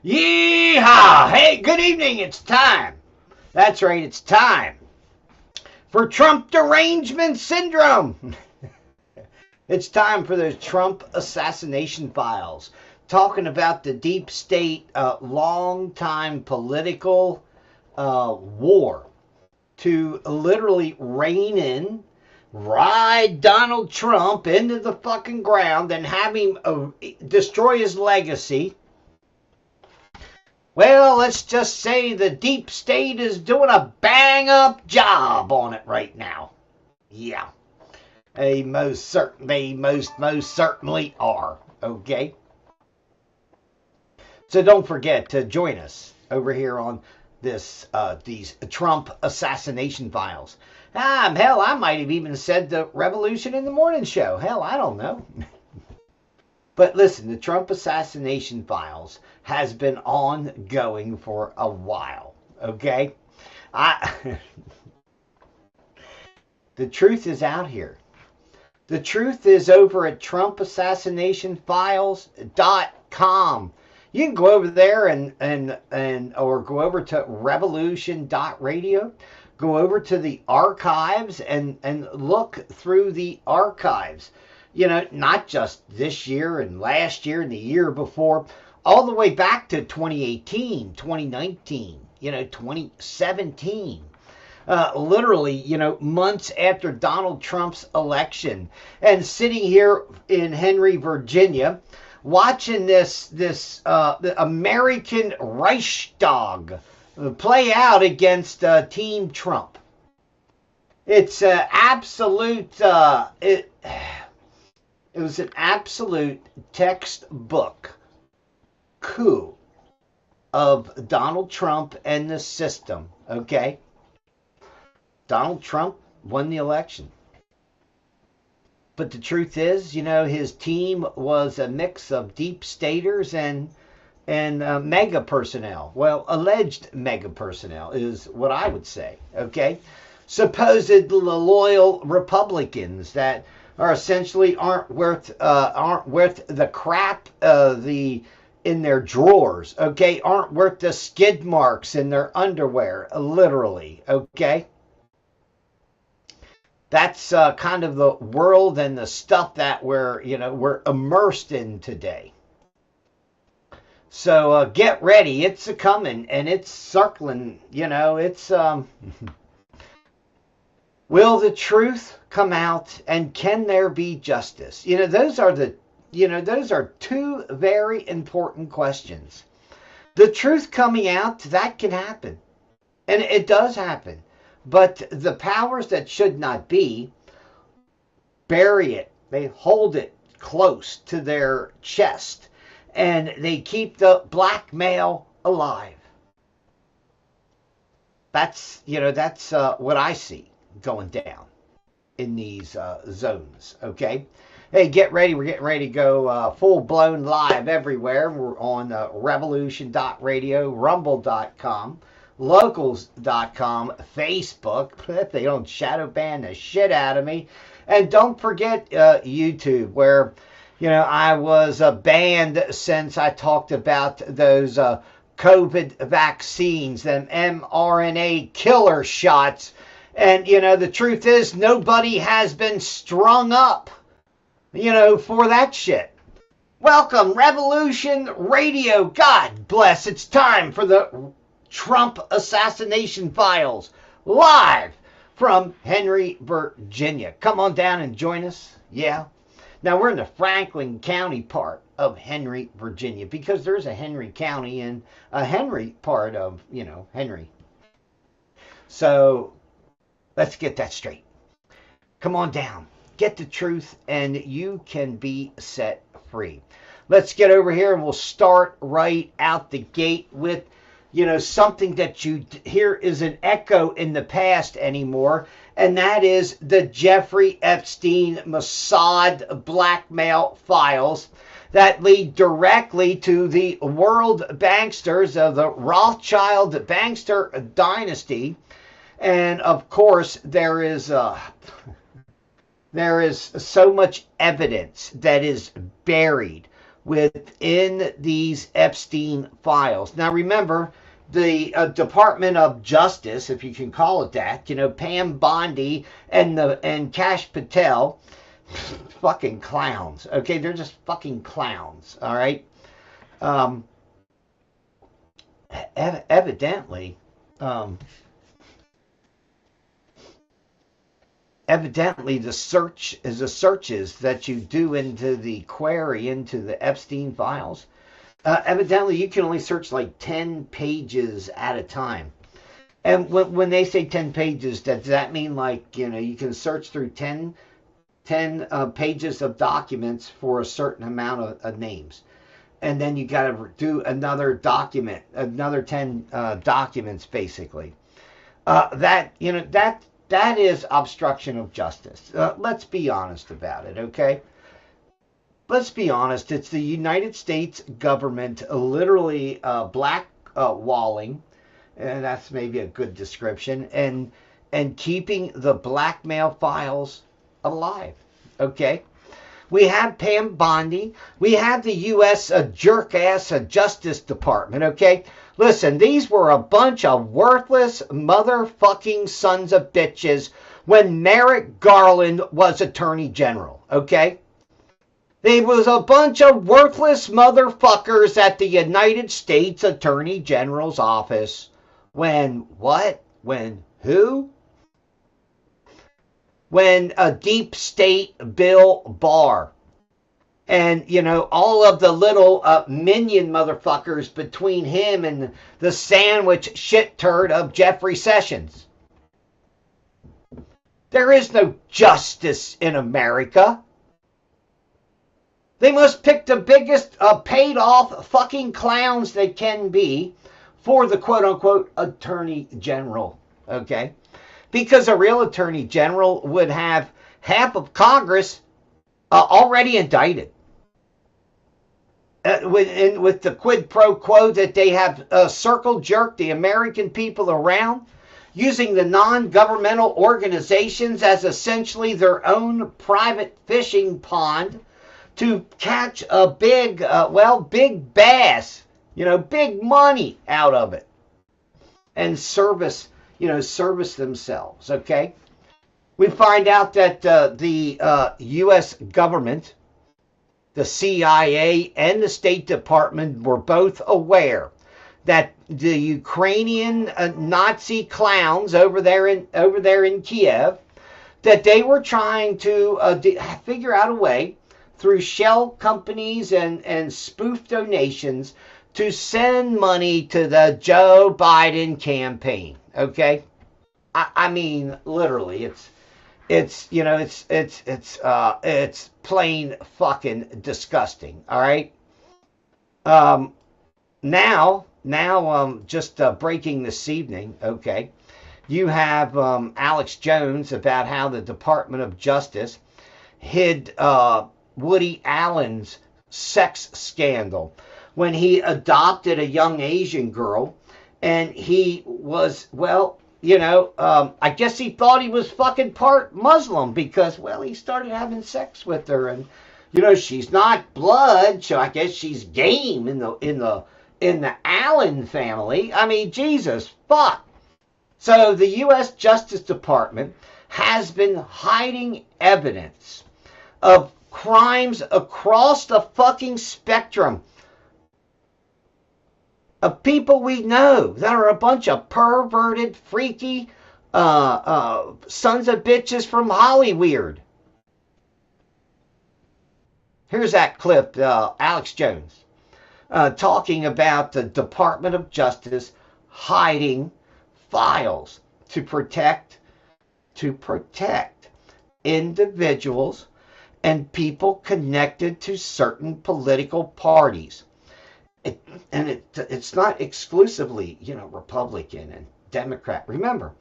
Yeehaw! Hey, good evening. It's time. That's right, it's time for Trump derangement syndrome. It's time for the Trump assassination files. Talking about the deep state, long-time political war to literally rein in, ride Donald Trump into the fucking ground and have him destroy his legacy. Well, let's just say the deep state is doing a bang-up job on it right now. Yeah, they most certainly are. Okay. So don't forget to join us over here on these Trump assassination files. Hell, I might have even said the Revolution in the Morning show. Hell, I don't know. But listen, the Trump assassination files has been ongoing for a while, okay? The truth is out here. The truth is over at TrumpAssassinationFiles.com. You can go over there or go over to revolution.radio, go over to the archives and look through the archives. You know, not just this year and last year and the year before, all the way back to 2018, 2019, 2017. Literally, months after Donald Trump's election. And sitting here in Henry, Virginia, watching the American Reichstag play out against Team Trump. It's absolute... It was an absolute textbook coup of Donald Trump and the system, okay? Donald Trump won the election. But the truth is, his team was a mix of deep staters and mega personnel. Well, alleged mega personnel is what I would say, okay? Supposed loyal Republicans that are essentially aren't worth the crap in their drawers, okay? Aren't worth the skid marks in their underwear, literally, okay? That's kind of the world and the stuff that we're immersed in today. So get ready, it's a coming and it's circling, it's Will the truth come out, and can there be justice? Those are two very important questions. The truth coming out, that can happen. And it does happen. But the powers that should not be bury it. They hold it close to their chest. And they keep the blackmail alive. That's what I see going down in these zones, okay? Hey, get ready. We're getting ready to go full-blown live everywhere. We're on revolution.radio, rumble.com, locals.com, Facebook. They don't shadow ban the shit out of me. And don't forget YouTube, where, I was banned since I talked about those COVID vaccines, them mRNA killer shots. And, the truth is, nobody has been strung up, for that shit. Welcome, Revolution Radio. God bless. It's time for the Trump assassination files, live from Henry, Virginia. Come on down and join us. Yeah. Now, we're in the Franklin County part of Henry, Virginia, because there's a Henry County and a Henry part of, Henry. So let's get that straight. Come on down. Get the truth and you can be set free. Let's get over here and we'll start right out the gate with, something that you hear is an echo in the past anymore. And that is the Jeffrey Epstein Mossad blackmail files that lead directly to the world banksters of the Rothschild bankster dynasty. And of course, there is so much evidence that is buried within these Epstein files. Now remember, the Department of Justice, if you can call it that, Pam Bondi and Kash Patel, fucking clowns. Okay, they're just fucking clowns. All right. Evidently, the searches that you do into the query into the Epstein files, evidently you can only search like 10 pages at a time. And when they say 10 pages, does that mean like, you can search through 10 pages of documents for a certain amount of names? And then you got to do another 10 documents, basically. That is obstruction of justice. Let's be honest about it, okay? Let's be honest. It's the United States government literally blackwalling, and that's maybe a good description, and keeping the blackmail files alive, okay? We have Pam Bondi. We have the U.S. jerk-ass Justice Department, okay? Listen, these were a bunch of worthless motherfucking sons of bitches when Merrick Garland was Attorney General, okay? There was a bunch of worthless motherfuckers at the United States Attorney General's office. When what? When who? When a deep state Bill Barr and, all of the little minion motherfuckers between him and the sandwich shit turd of Jeffrey Sessions. There is no justice in America. They must pick the biggest paid off fucking clowns they can be for the quote unquote Attorney General. Okay? Because a real Attorney General would have half of Congress already indicted. With the quid pro quo that they have circle jerked the American people around, using the non-governmental organizations as essentially their own private fishing pond to catch a big bass, big money out of it and service themselves, okay? We find out that the U.S. government, the CIA, and the State Department were both aware that the Ukrainian Nazi clowns over there in Kiev, that they were trying to figure out a way through shell companies and spoof donations to send money to the Joe Biden campaign. Okay, I mean literally, it's plain fucking disgusting. All right. Now, just breaking this evening. Okay, you have Alex Jones about how the Department of Justice hid Woody Allen's sex scandal when he adopted a young Asian girl, and he was, I guess he thought he was fucking part Muslim because, he started having sex with her, and she's not blood, so I guess she's game in the Allen family. I mean, Jesus fuck. So the U.S. Justice Department has been hiding evidence of crimes across the fucking spectrum of people we know that are a bunch of perverted, freaky sons of bitches from Hollywood. Here's that clip, Alex Jones, talking about the Department of Justice hiding files to protect individuals and people connected to certain political parties. It's not exclusively, Republican and Democrat. Remember,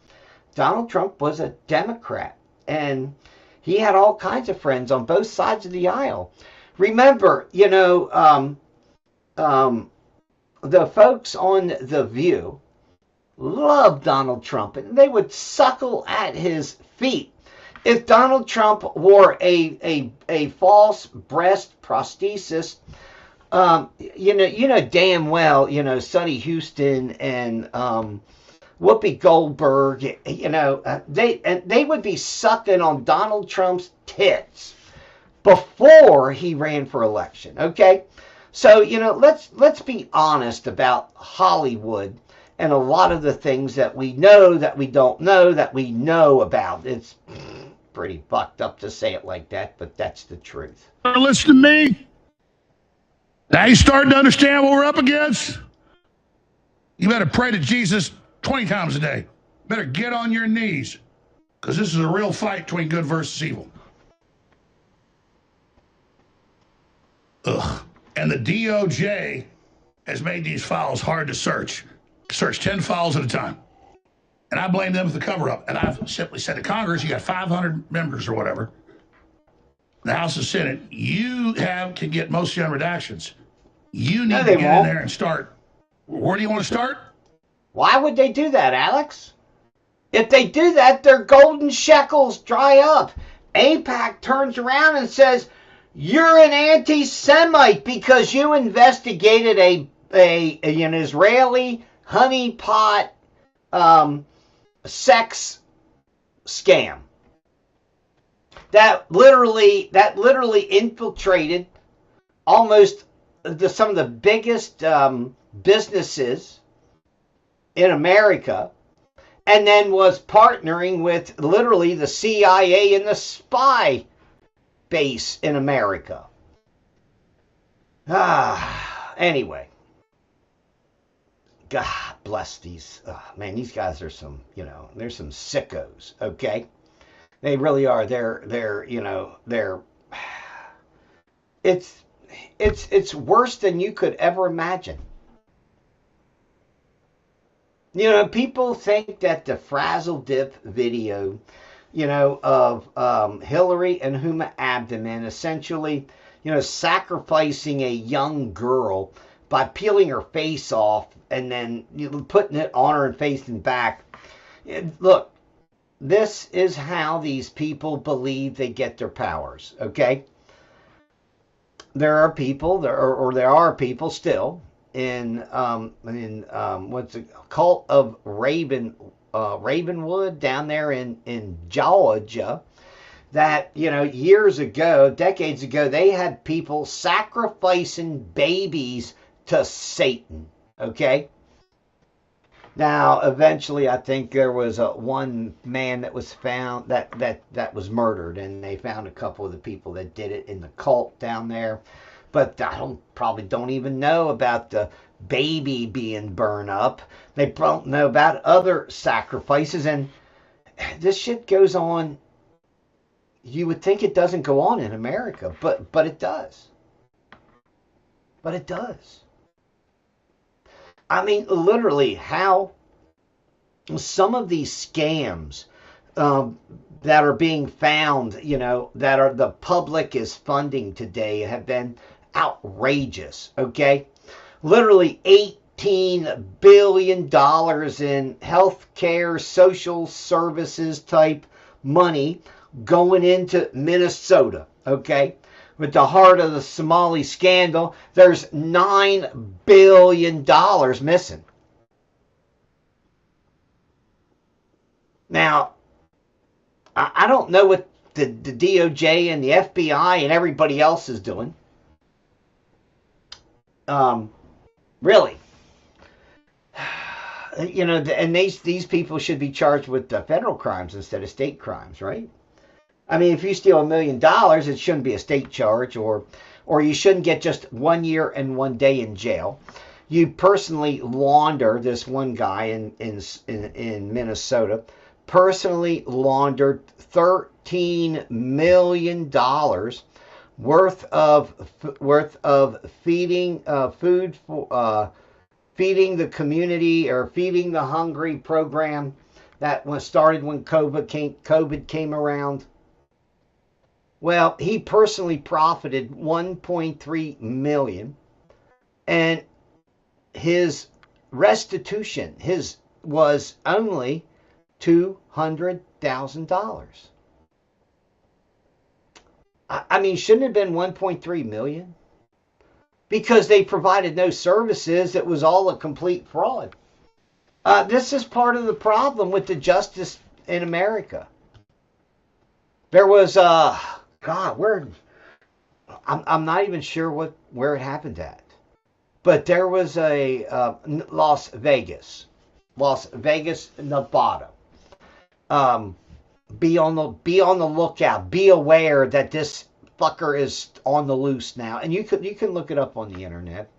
Donald Trump was a Democrat, and he had all kinds of friends on both sides of the aisle. Remember, the folks on The View loved Donald Trump, and they would suckle at his feet if Donald Trump wore a false breast prosthesis You know damn well, Sonny Houston and Whoopi Goldberg, they would be sucking on Donald Trump's tits before he ran for election. Okay, so let's be honest about Hollywood and a lot of the things that we know, that we don't know, that we know about. It's pretty fucked up to say it like that, but that's the truth. Listen to me. Now you starting to understand what we're up against? You better pray to Jesus 20 times a day. Better get on your knees, because this is a real fight between good versus evil. Ugh. And the DOJ has made these files hard to search. Search 10 files at a time. And I blame them for the cover-up. And I've simply said to Congress, you got 500 members or whatever, the House and Senate, you can get most of the redactions. You need to get in there and start. Where do you want to start? Why would they do that, Alex? If they do that, their golden shekels dry up. AIPAC turns around and says, you're an anti-Semite because you investigated an Israeli honeypot sex scam that literally infiltrated almost some of the biggest businesses in America, and then was partnering with literally the CIA and the spy base in America. Anyway, God bless these. These guys are they're some sickos. Okay, they really are. It's worse than you could ever imagine. People think that the Frazzle Dip video, of Hillary and Huma Abedin essentially, sacrificing a young girl by peeling her face off and then putting it on her and facing back. Look, this is how these people believe they get their powers, okay? There are people, there are people still in what's the cult of Ravenwood down there in Georgia, that years ago, decades ago, they had people sacrificing babies to Satan. Okay. Now, eventually, I think there was one man that was found that was murdered, and they found a couple of the people that did it in the cult down there. But I probably don't even know about the baby being burned up. They don't know about other sacrifices, and this shit goes on. You would think it doesn't go on in America, but it does. But it does. I mean, literally, how some of these scams that are being found, that are the public is funding today have been outrageous. Okay, literally $18 billion in healthcare, social services type money going into Minnesota. Okay, with the heart of the Somali scandal, there's $9 billion missing. Now, I don't know what the DOJ and the FBI and everybody else is doing. Really. And these people should be charged with federal crimes instead of state crimes, right? I mean, if you steal $1 million, it shouldn't be a state charge, or you shouldn't get just 1 year and 1 day in jail. You personally launder, this one guy in Minnesota personally laundered $13 million worth of feeding food for feeding the community, or feeding the hungry program that was started when COVID came around. Well, he personally profited $1.3 million, and his restitution was only $200,000. I mean, shouldn't it have been $1.3 million? because they provided no services. It was all a complete fraud. This is part of the problem with the justice in America. There was God, where I'm not even sure where it happened at, but there was a Las Vegas, Nevada. Um, be on the lookout. Be aware that this fucker is on the loose now, and you can look it up on the internet.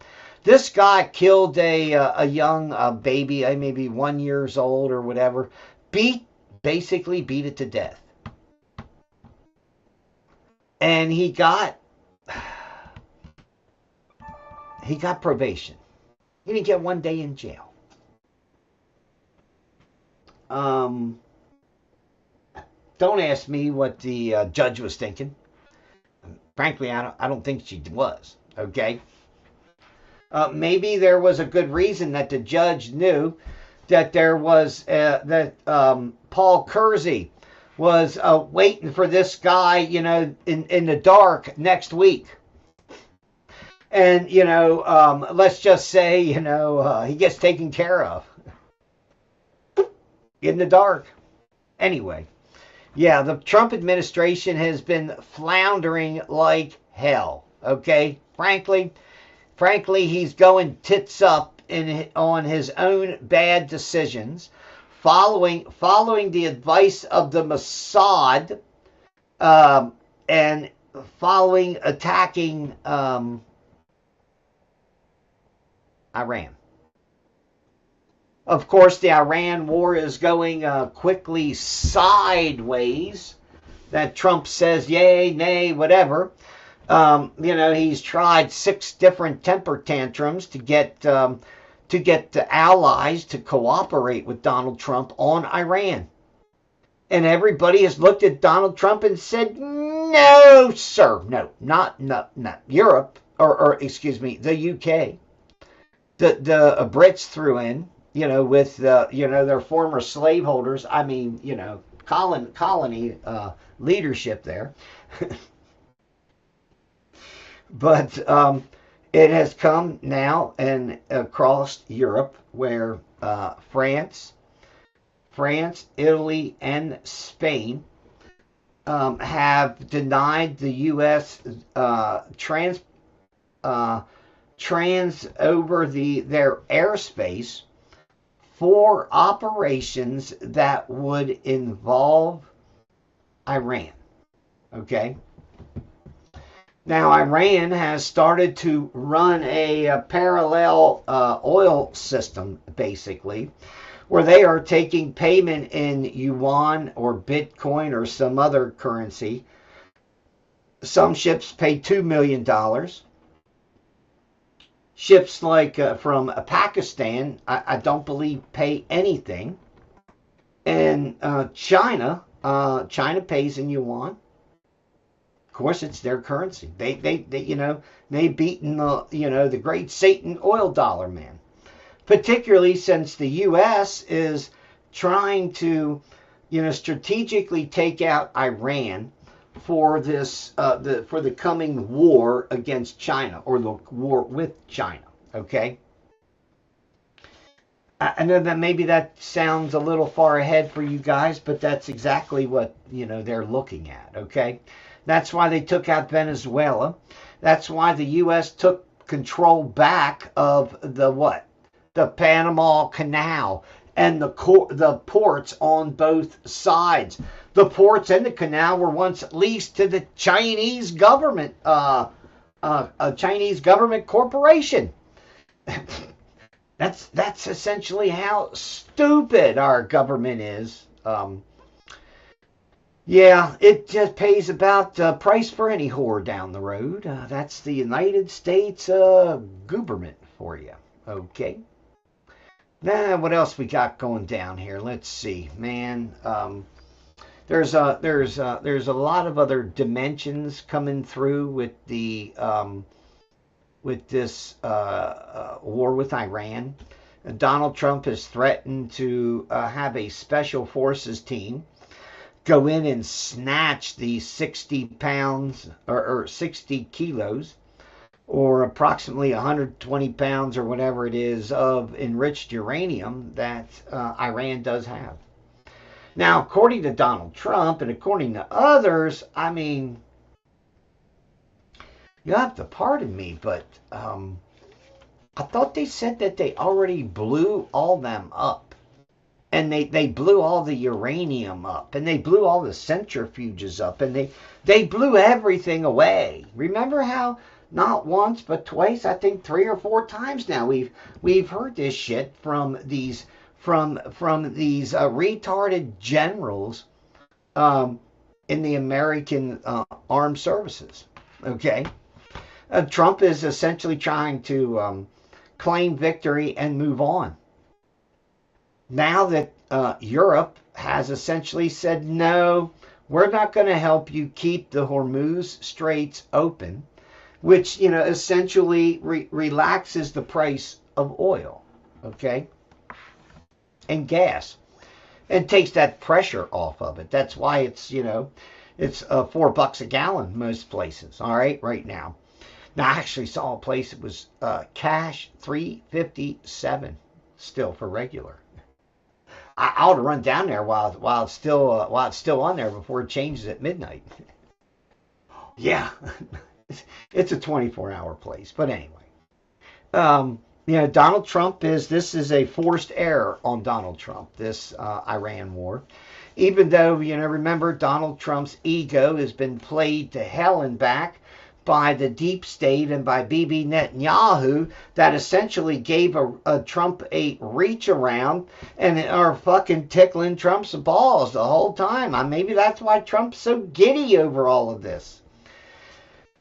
This guy killed a young baby, maybe 1 year old or whatever. Basically beat it to death, and he got probation. He didn't get 1 day in jail. Don't ask me what the judge was thinking. Frankly, I don't think she was. Okay. Maybe there was a good reason that the judge knew that there was that Paul Kersey was waiting for this guy, in the dark next week. And, let's just say, he gets taken care of in the dark. Anyway, yeah, the Trump administration has been floundering like hell. Okay, frankly, he's going tits up on his own bad decisions, following the advice of the Mossad, and attacking Iran. Of course, the Iran war is going quickly sideways. That Trump says yay, nay, whatever. He's tried 6 different temper tantrums to get the allies to cooperate with Donald Trump on Iran. And everybody has looked at Donald Trump and said, no, sir, no. Europe, or excuse me, the UK. The Brits threw in, with their former slaveholders. I mean, colony leadership there. But it has come now and across Europe, where France, Italy, and Spain have denied the U.S. Trans over their airspace for operations that would involve Iran. Okay. Now, Iran has started to run a parallel oil system, basically, where they are taking payment in yuan or Bitcoin or some other currency. Some ships pay $2 million. Ships like from Pakistan, I don't believe pay anything. And China pays in yuan. Of course, it's their currency. They beaten the great Satan oil dollar man. Particularly since the U.S. is trying to, strategically take out Iran for this for the coming war against China, or the war with China. Okay. I know that maybe that sounds a little far ahead for you guys, but that's exactly what they're looking at. Okay. That's why they took out Venezuela. That's why the U.S. took control back of the Panama Canal and the ports on both sides. The ports and the canal were once leased to the Chinese government, a Chinese government corporation. That's essentially how stupid our government is. Yeah, it just pays about price for any whore down the road. That's the United States government for you. Okay. Now, what else we got going down here? Let's see, man. There's a lot of other dimensions coming through with the with this war with Iran. Donald Trump has threatened to have a special forces team go in and snatch these 60 pounds or 60 kilos or approximately 120 pounds or whatever it is of enriched uranium that Iran does have. Now, according to Donald Trump and according to others, I mean, you have to pardon me, but I thought they said that they already blew all them up. And they blew all the uranium up, and they blew all the centrifuges up, and they blew everything away. Remember how not once but twice, I think 3 or 4 times now, we've heard this shit from these retarded generals in the American armed services. Okay, Trump is essentially trying to claim victory and move on. Now that Europe has essentially said, no, we're not going to help you keep the Hormuz Straits open, which, essentially relaxes the price of oil, okay, and gas, and takes that pressure off of it. That's why it's $4 a gallon most places, all right now. Now, I actually saw a place that was cash $3.57 still for regular. I ought to run down there while it's still on there before it changes at midnight. Yeah, it's a 24-hour place. But anyway, Donald Trump this is a forced error on Donald Trump, this Iran war. Even though, remember, Donald Trump's ego has been played to hell and back by the deep state and by Bibi Netanyahu, that essentially gave Trump a reach around and are fucking tickling Trump's balls the whole time. Maybe that's why Trump's so giddy over all of this.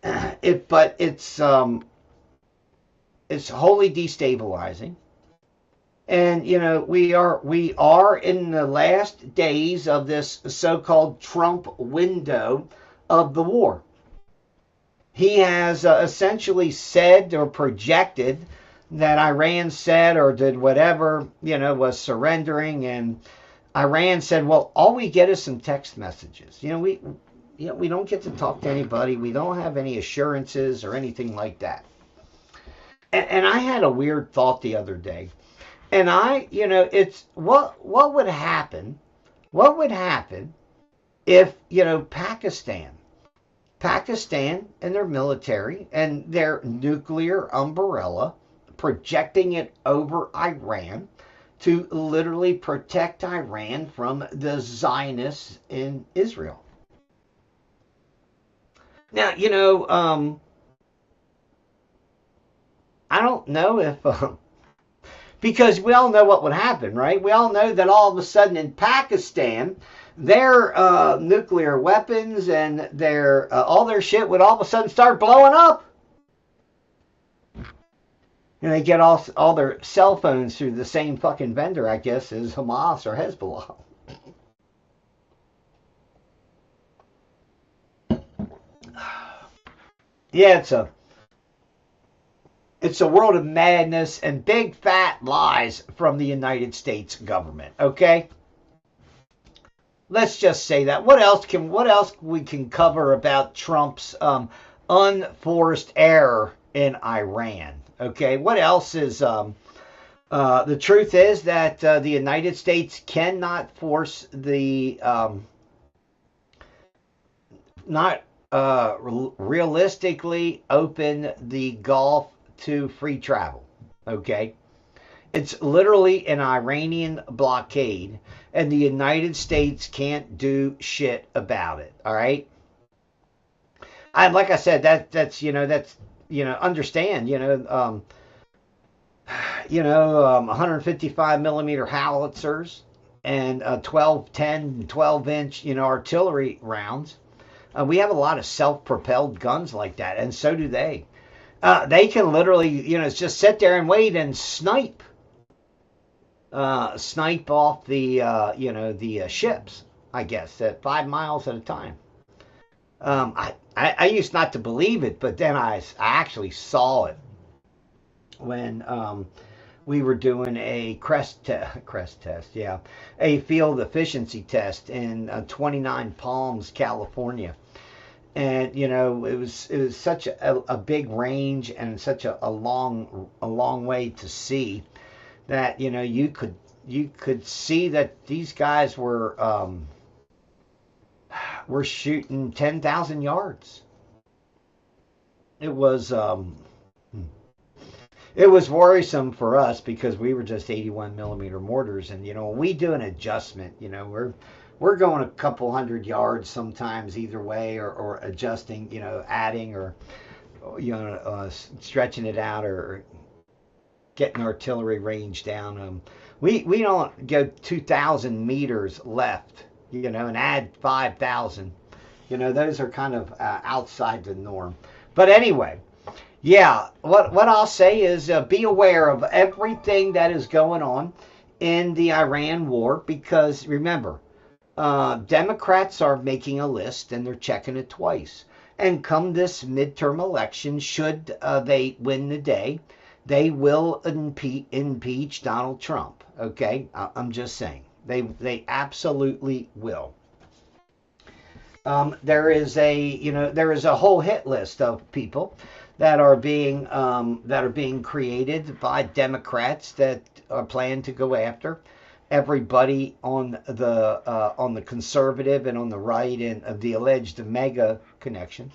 But it's wholly destabilizing. And we are in the last days of this so-called Trump window of the war. He has essentially said or projected that Iran said or did whatever, was surrendering, and Iran said, well, all we get is some text messages. We don't get to talk to anybody. We don't have any assurances or anything like that. And I had a weird thought the other day. And it's what would happen? What would happen if, Pakistan and their military and their nuclear umbrella projecting it over Iran to literally protect Iran from the Zionists in Israel? Now, I don't know if, because we all know what would happen, right? We all know that all of a sudden in Pakistan, their nuclear weapons and their all their shit would all of a sudden start blowing up. And they get all their cell phones through the same fucking vendor, I guess, as Hamas or Hezbollah. Yeah, it's a world of madness and big fat lies from the United States government, okay? Let's just say that. What else we can cover about Trump's unforced error in Iran? Okay, what else is the truth is that the United States cannot force the not realistically open the Gulf to free travel. Okay, it's literally an Iranian blockade, and the United States can't do shit about it. All right. Like I said, that's understand, 155 millimeter howitzers and 12 inch, artillery rounds. We have a lot of self-propelled guns like that, and so do they. They can literally, just sit there and wait and snipe off the ships, I guess, at 5 miles at a time. I used not to believe it, but then I actually saw it when we were doing a crest test, yeah, a field efficiency test in 29 Palms, California. And it was such a big range and such a long way to see that you could see that these guys were shooting 10,000 yards. It was it was worrisome for us because we were just 81 millimeter mortars, and when we do an adjustment, we're going a couple hundred yards sometimes either way, or adjusting, adding, or stretching it out, or getting artillery range down. We don't go 2,000 meters left, and add 5,000. Those are kind of outside the norm. But anyway, yeah, what I'll say is be aware of everything that is going on in the Iran war, because remember, Democrats are making a list and they're checking it twice. And come this midterm election, should they win the day, they will impeach Donald Trump. Okay, I'm just saying they absolutely will. There is a whole hit list of people that are being created by Democrats that are planning to go after everybody on the conservative and on the right, and of the alleged mega connections.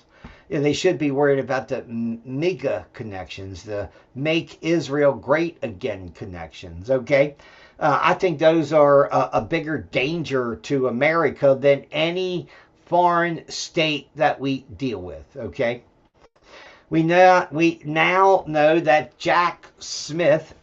They should be worried about the mega connections, the Make Israel Great Again connections. Okay, I think those are a bigger danger to America than any foreign state that we deal with. Okay. We now know that Jack Smith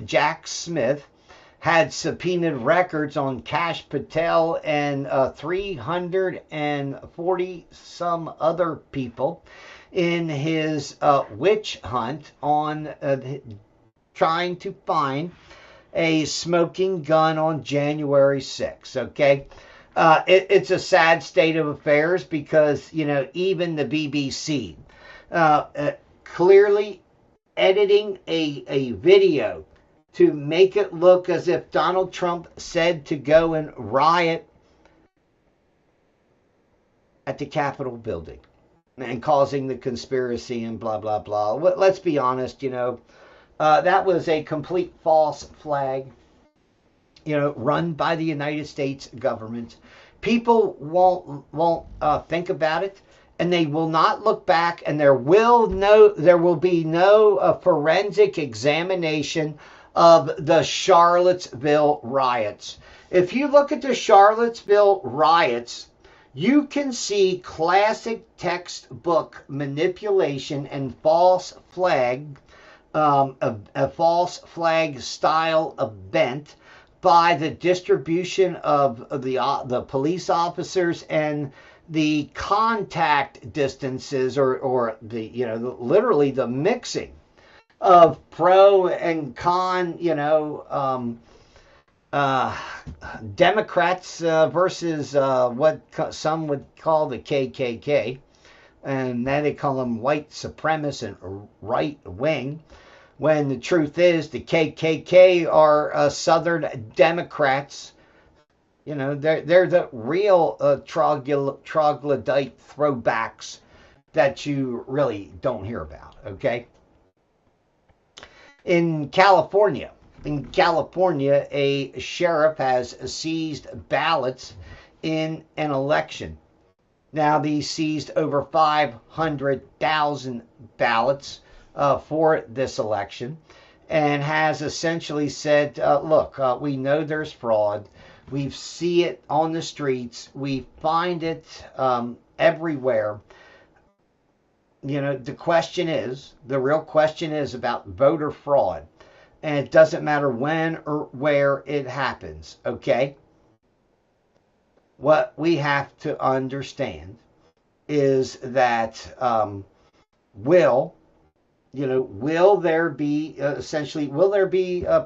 had subpoenaed records on Kash Patel and 340 some other people in his witch hunt on trying to find a smoking gun on January 6th. Okay. It's a sad state of affairs because, even the BBC clearly editing a video to make it look as if Donald Trump said to go and riot at the Capitol building and causing the conspiracy and blah, blah, blah. Let's be honest, that was a complete false flag, run by the United States government. People won't think about it, and they will not look back, and there will be no forensic examination of the Charlottesville riots. If you look at the Charlottesville riots, you can see classic textbook manipulation and false flag, a false flag style event by the distribution of the police officers and the contact distances, or literally the mixing of pro and con, Democrats versus what some would call the KKK, and now they call them white supremacists and right wing, when the truth is the KKK are Southern Democrats. They're the real troglodyte throwbacks that you really don't hear about. Okay. In California, a sheriff has seized ballots in an election. Now, they seized over 500,000 ballots for this election, and has essentially said, look, we know there's fraud. We see it on the streets. We find it everywhere. The real question is about voter fraud. And it doesn't matter when or where it happens, okay? What we have to understand is that will there be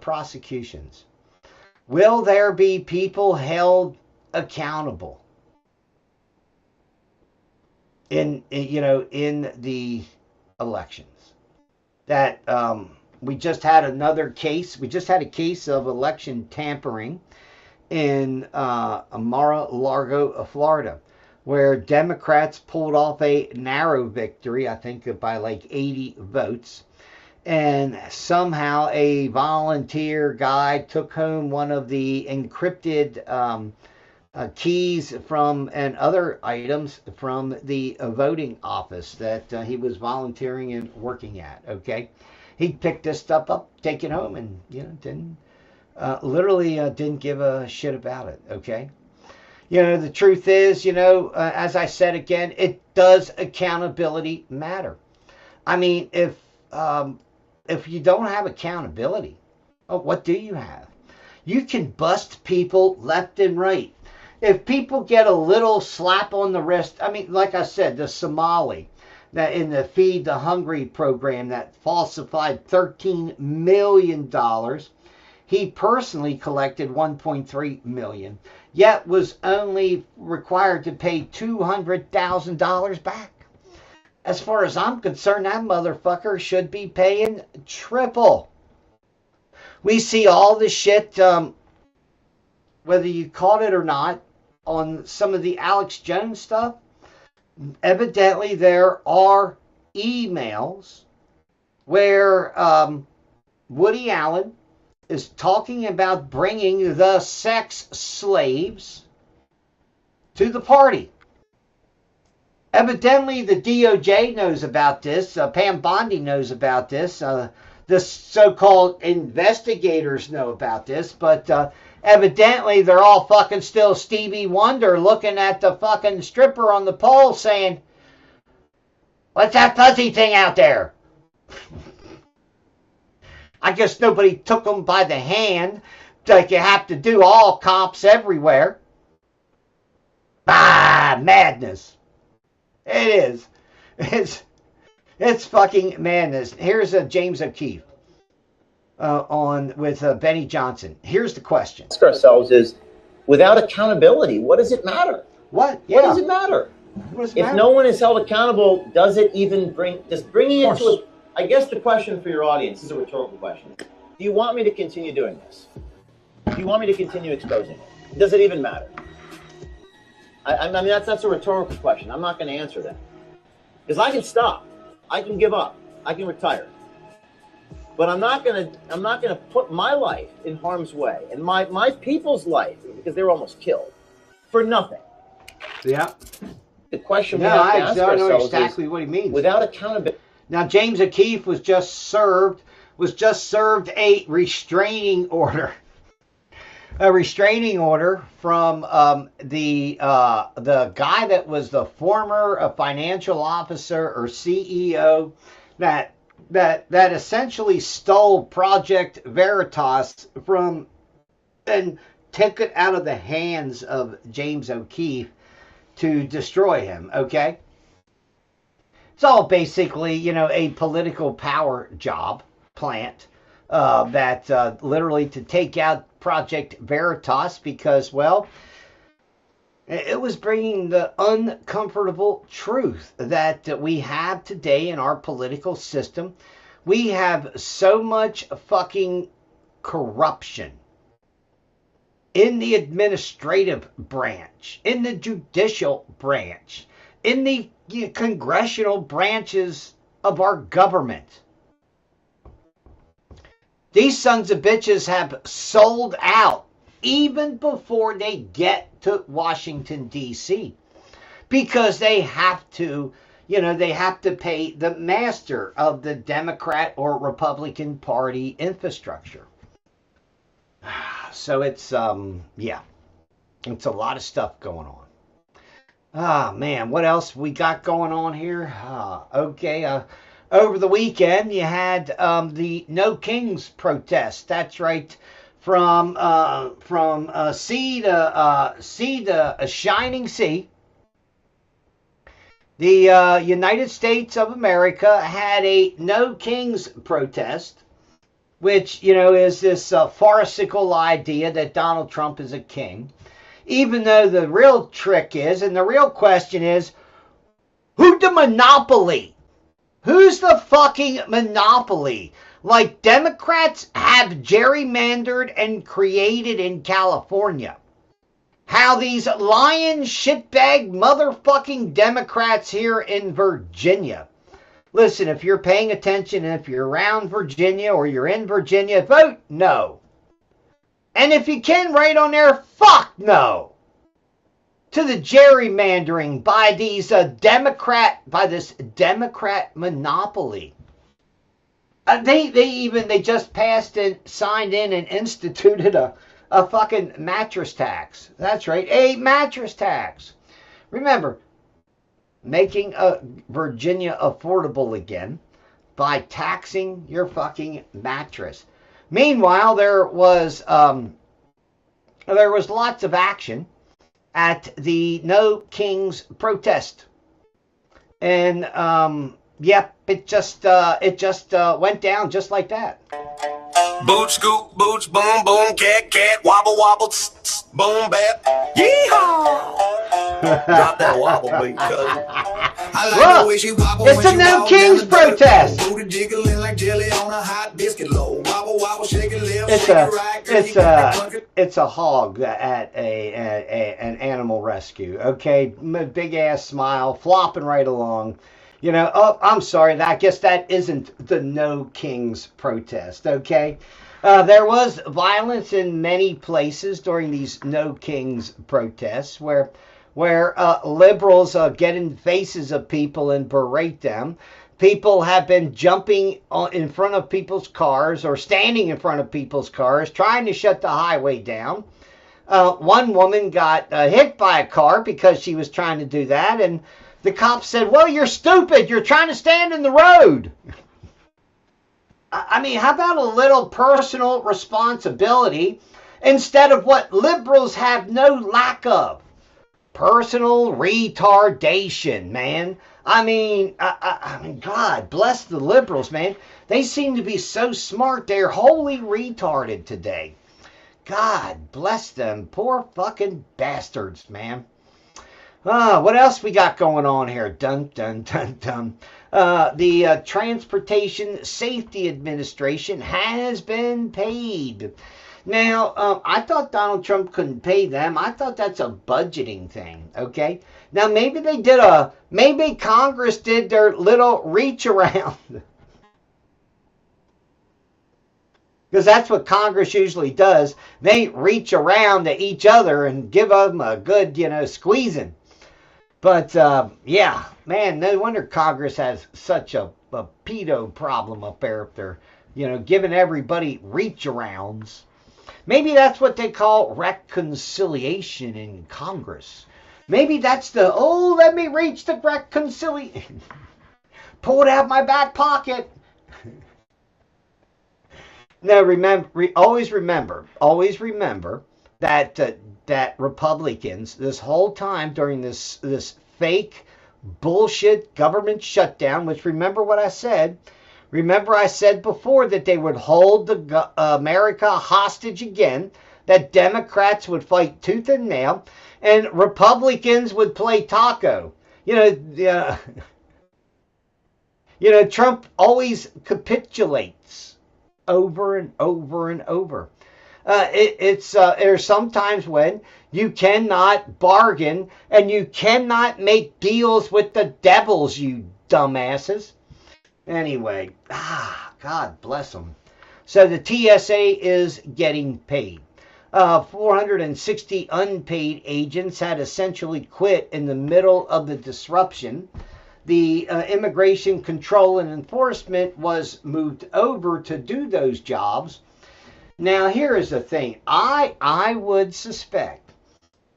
prosecutions? Will there be people held accountable in the elections? That we just had another case. We just had a case of election tampering in Mar-a-Lago, Florida, where Democrats pulled off a narrow victory, I think by like 80 votes. And somehow a volunteer guy took home one of the encrypted keys from and other items from the voting office that he was volunteering and working at. Okay, he picked this stuff up, take it home, and didn't literally didn't give a shit about it. Okay, the truth is, as I said again, it does accountability matter. I mean, if you don't have accountability, what do you have? You can bust people left and right. If people get a little slap on the wrist, I mean, like I said, the Somali that in the Feed the Hungry program that falsified $13 million, he personally collected $1.3 million, yet was only required to pay $200,000 back. As far as I'm concerned, that motherfucker should be paying triple. We see all the shit, whether you caught it or not, on some of the Alex Jones stuff. Evidently, there are emails where Woody Allen is talking about bringing the sex slaves to the party. Evidently, the DOJ knows about this. Pam Bondi knows about this. The so-called investigators know about this. But evidently, they're all fucking still Stevie Wonder looking at the fucking stripper on the pole saying, "What's that fuzzy thing out there?" I guess nobody took them by the hand like you have to do, all cops everywhere. Madness. It is. It's fucking madness. Here's James O'Keefe on with Benny Johnson. Here's the question. Ask ourselves is, without accountability, what does it matter? What? Yeah. What does it matter? If no one is held accountable, does it even bringing it to a... I guess the question for your audience is a rhetorical question. Do you want me to continue doing this? Do you want me to continue exposing it? Does it even matter? I mean, that's a rhetorical question. I'm not going to answer that. Because I can stop. I can give up. I can retire. But I'm not going to put my life in harm's way and my people's life, because they were almost killed, for nothing. Yeah. The question we have to ask ourselves know exactly is, what he means. Without accountability. Now, James O'Keefe was just served a restraining order. A restraining order from the guy that was the former financial officer or CEO that essentially stole Project Veritas from and took it out of the hands of James O'Keefe to destroy him. Okay, it's all basically a political power job plant that literally to take out Project Veritas because, well, it was bringing the uncomfortable truth that we have today in our political system. We have so much fucking corruption in the administrative branch, in the judicial branch, in the congressional branches of our government. These sons of bitches have sold out even before they get to Washington, D.C. because they have to, they have to pay the master of the Democrat or Republican Party infrastructure. So it's, it's a lot of stuff going on. Man, what else we got going on here? Okay, over the weekend, you had the No Kings protest. That's right, from sea to a shining sea. The United States of America had a No Kings protest, which is this farcical idea that Donald Trump is a king, even though the real trick is, and the real question is, who the monopoly? Who's the fucking monopoly? Like Democrats have gerrymandered and created in California. how these lying shitbag motherfucking Democrats here in Virginia. Listen, if you're paying attention, if you're around Virginia or you're in Virginia, vote no. And if you can, write on there, fuck no. To the gerrymandering by these by this Democrat monopoly. They just passed and signed in and instituted a fucking mattress tax. That's right, a mattress tax. Remember, making Virginia affordable again by taxing your fucking mattress. Meanwhile, there was lots of action at the No Kings protest, and yep, it just went down just like that. Boots scoop, boots boom boom, cat cat, wobble wobble, tss, tss, boom bap, yeehaw! Drop that wobble beat, cousin. I like the way she wobble it's a No Kings protest. Booty jiggling like jelly on a hot biscuit loaf. Wobble wobble, shake it, live, it's a hog at an animal rescue. Okay, big ass smile, flopping right along. You know, oh, I'm sorry. I guess that isn't the No Kings protest, okay? There was violence in many places during these No Kings protests where liberals get in faces of people and berate them. People have been jumping in front of people's cars or standing in front of people's cars trying to shut the highway down. One woman got hit by a car because she was trying to do that, and the cops said, well, you're stupid. You're trying to stand in the road. I mean, how about a little personal responsibility instead of what liberals have no lack of? Personal retardation, man. I mean, God bless the liberals, man. They seem to be so smart. They're wholly retarded today. God bless them. Poor fucking bastards, man. What else we got going on here? Dun, dun, dun, dun. The Transportation Safety Administration has been paid. Now, I thought Donald Trump couldn't pay them. I thought that's a budgeting thing, okay? Now, maybe Congress did their little reach around. Because that's what Congress usually does. They reach around to each other and give them a good, squeezing. But, yeah, man, no wonder Congress has such a pedo problem up there if they're, giving everybody reach-arounds. Maybe that's what they call reconciliation in Congress. Maybe that's let me reach the reconciliation. Pull it out of my back pocket. Now, always remember that Republicans, this whole time during this fake bullshit government shutdown, which remember what I said. Remember I said before that they would hold America hostage again, that Democrats would fight tooth and nail, and Republicans would play taco. Trump always capitulates over and over and over. There's sometimes when you cannot bargain and you cannot make deals with the devils, you dumbasses. Anyway, God bless them. So the TSA is getting paid. 460 unpaid agents had essentially quit in the middle of the disruption. The Immigration Control and Enforcement was moved over to do those jobs. Now, here is the thing. I would suspect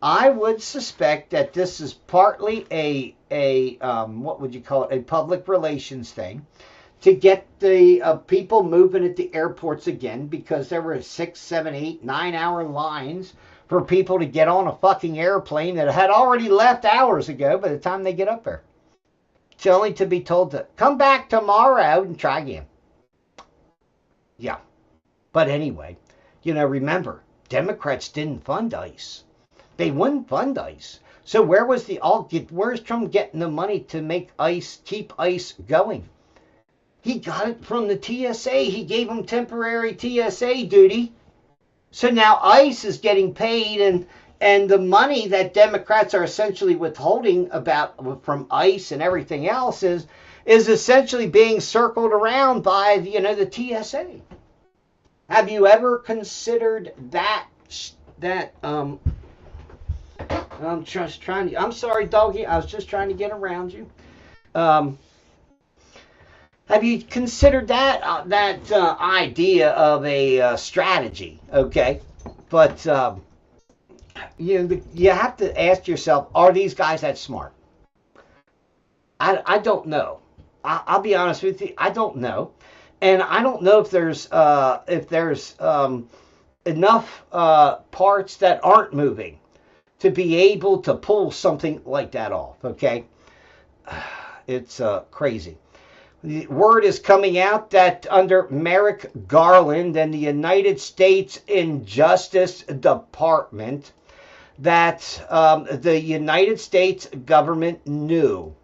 that this is partly a what would you call it? A public relations thing to get the people moving at the airports again, because there were 6, 7, 8, 9 hour lines for people to get on a fucking airplane that had already left hours ago by the time they get up there. It's only to be told to come back tomorrow and try again. Yeah. But anyway, remember, Democrats didn't fund ICE. They wouldn't fund ICE. So where's Trump getting the money to keep ICE going? He got it from the TSA. He gave them temporary TSA duty. So now ICE is getting paid, And the money that Democrats are essentially withholding from ICE and everything else is essentially being circled around by the TSA. Have you ever considered that? I'm just trying to. I'm sorry, doggy. I was just trying to get around you. Have you considered that idea of a strategy? Okay, but you have to ask yourself: are these guys that smart? I don't know. I'll be honest with you. I don't know, and I don't know if there's enough parts that aren't moving to be able to pull something like that off, okay? It's crazy. The word is coming out that under Merrick Garland and the United States Injustice Department, that the United States government knew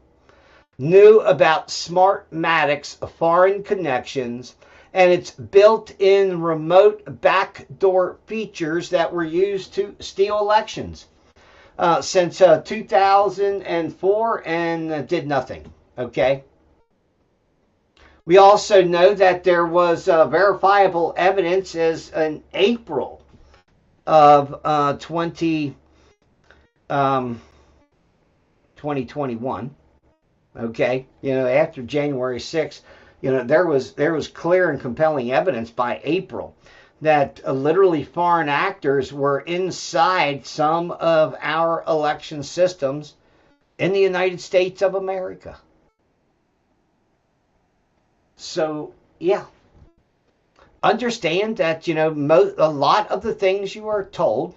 about Smartmatic's foreign connections and its built-in remote backdoor features that were used to steal elections since 2004 and did nothing, okay? We also know that there was verifiable evidence as in April of 2021, okay? After January 6th, there was clear and compelling evidence by April that literally foreign actors were inside some of our election systems in the United States of America. So, yeah. Understand that, a lot of the things you are told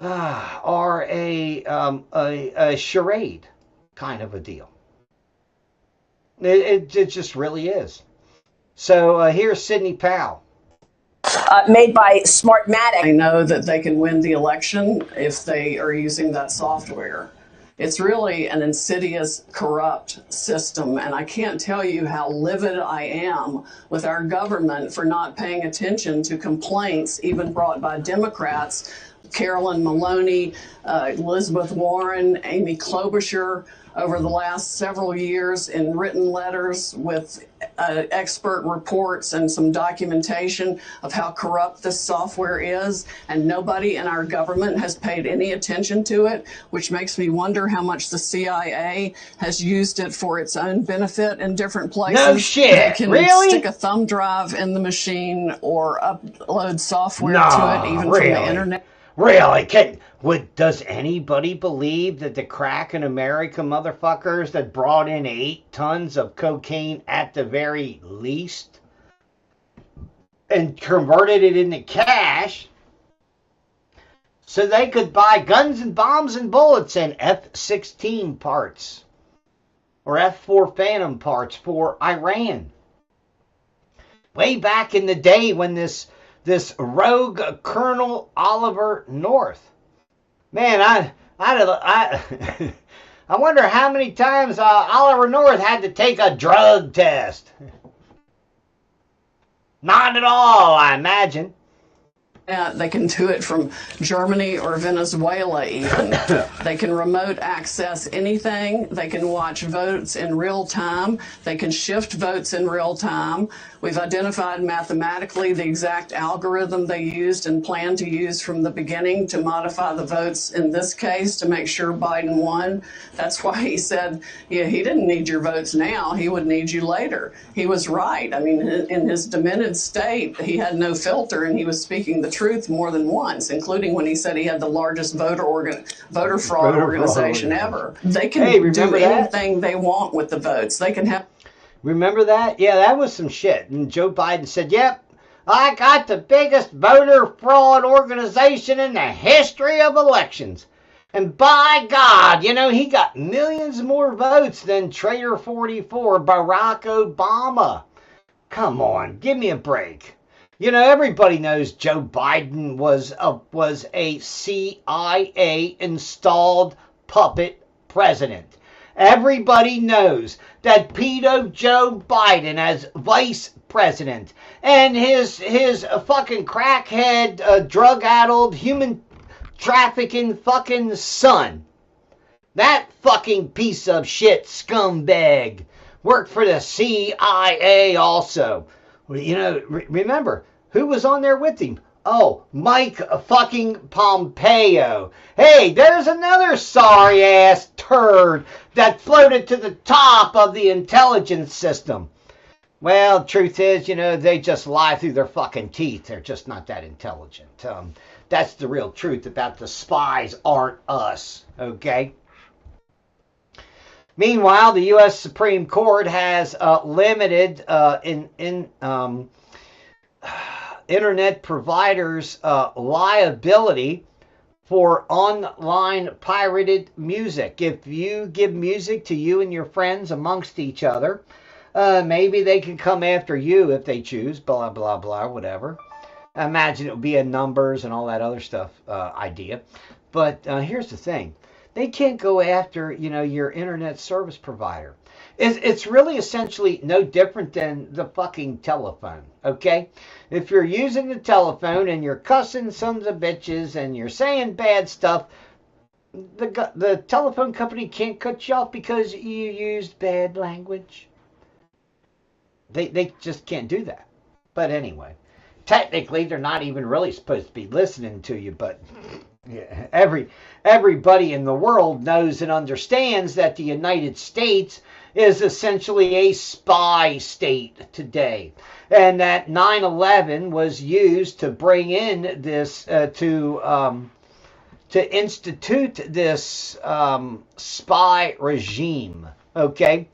are a charade kind of a deal. It just really is. So here's Sidney Powell. Made by Smartmatic. I know that they can win the election if they are using that software. It's really an insidious, corrupt system, and I can't tell you how livid I am with our government for not paying attention to complaints even brought by Democrats, Carolyn Maloney, Elizabeth Warren, Amy Klobuchar, over the last several years in written letters with expert reports and some documentation of how corrupt this software is, and nobody in our government has paid any attention to it, which makes me wonder how much the CIA has used it for its own benefit in different places. No shit, they can really? Stick a thumb drive in the machine or upload software to it, even really? From the internet. Really? Does anybody believe that the crack in America motherfuckers that brought in 8 tons of cocaine at the very least and converted it into cash so they could buy guns and bombs and bullets and F-16 parts or F-4 Phantom parts for Iran? Way back in the day when this rogue Colonel Oliver North. Man, I wonder how many times Oliver North had to take a drug test. Not at all, I imagine. They can do it from Germany or Venezuela even. They can remote access anything. They can watch votes in real time. They can shift votes in real time. We've identified mathematically the exact algorithm they used and plan to use from the beginning to modify the votes in this case to make sure Biden won. That's why he said, yeah, he didn't need your votes now. He would need you later. He was right. I mean, in his demented state, he had no filter and he was speaking the truth more than once, including when he said he had the largest voter fraud organization ever. They can do anything they want with the votes. They can have. Remember that? Yeah, that was some shit. And Joe Biden said, yep, I got the biggest voter fraud organization in the history of elections. And by God, he got millions more votes than Traitor 44, Barack Obama. Come on, give me a break. Everybody knows Joe Biden was a CIA installed puppet president. Everybody knows that pedo Joe Biden as vice president and his fucking crackhead, drug-addled, human trafficking fucking son. That fucking piece of shit scumbag worked for the CIA also. You know, remember, who was on there with him? Oh, Mike fucking Pompeo. Hey, there's another sorry ass turd that floated to the top of the intelligence system. Well, truth is, you know, they just lie through their fucking teeth. They're just not that intelligent. That's the real truth about the spies aren't us, okay? Meanwhile, the U.S. Supreme Court has limited internet providers' liability for online pirated music. If you give music to you and your friends amongst each other, maybe they can come after you if they choose, blah, blah, blah, whatever. I imagine it would be a numbers and all that other stuff idea. But here's the thing. They can't go after, you know, your internet service provider. It's really essentially no different than the fucking telephone, okay? If you're using the telephone and you're cussing sons of bitches and you're saying bad stuff, the telephone company can't cut you off because you used bad language. They just can't do that. But anyway, technically they're not even really supposed to be listening to you, but yeah, everybody in the world knows and understands that the United States is essentially a spy state today, and that 9/11 was used to bring in this to institute this spy regime. Okay,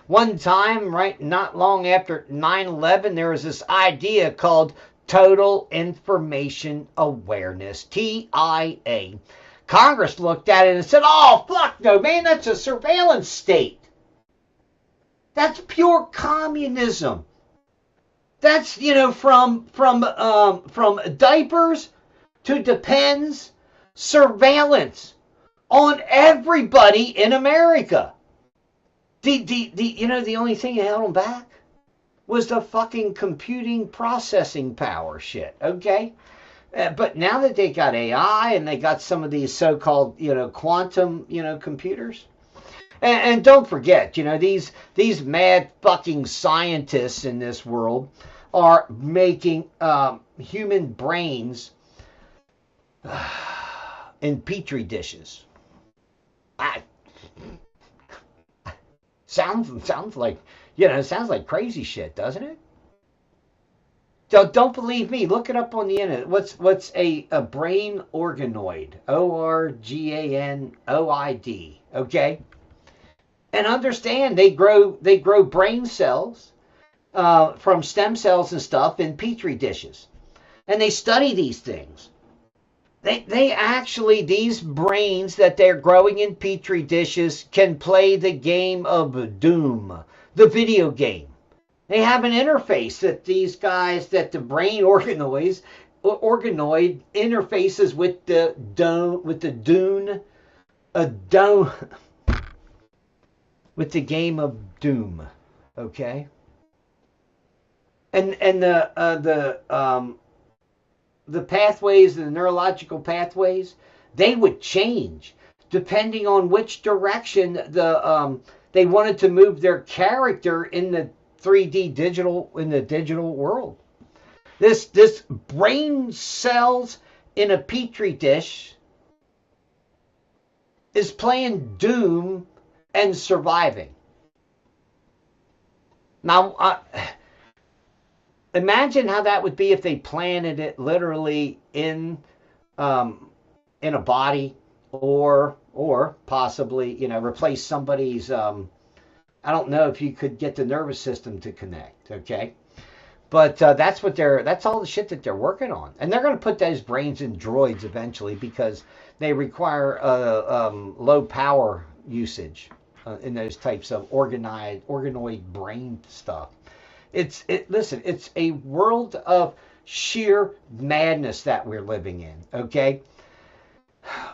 one time, right, not long after 9/11, there was this idea called Total Information Awareness, TIA. Congress looked at it and said, "Oh, fuck no, man, that's a surveillance state. That's pure communism. That's, you know, from diapers to depends, surveillance on everybody in America." You know, the only thing that held them back was the fucking computing processing power shit, okay? But now that they got AI and they got some of these so-called, you know, quantum, you know, computers. And don't forget, you know, these mad fucking scientists in this world are making human brains in petri dishes. Sounds like, you know, it sounds like crazy shit, doesn't it? Don't believe me. Look it up on the internet. What's a brain organoid? ORGANOID. Okay? And understand they grow brain cells from stem cells and stuff in petri dishes. And they study these things. They actually, these brains that they're growing in petri dishes can play the game of Doom, the video game. They have an interface that these guys, that the brain organoid interfaces with the with the game of Doom, okay? And the pathways, the neurological pathways, they would change depending on which direction they wanted to move their character in the 3D digital world. This brain cells in a petri dish is playing Doom and surviving. Now, imagine how that would be if they planted it literally in a body, or possibly, you know, replace somebody's. I don't know if you could get the nervous system to connect. Okay, but that's all the shit that they're working on, and they're going to put those brains in droids eventually because they require low power usage in those types of organoid brain stuff. Listen, it's a world of sheer madness that we're living in, okay?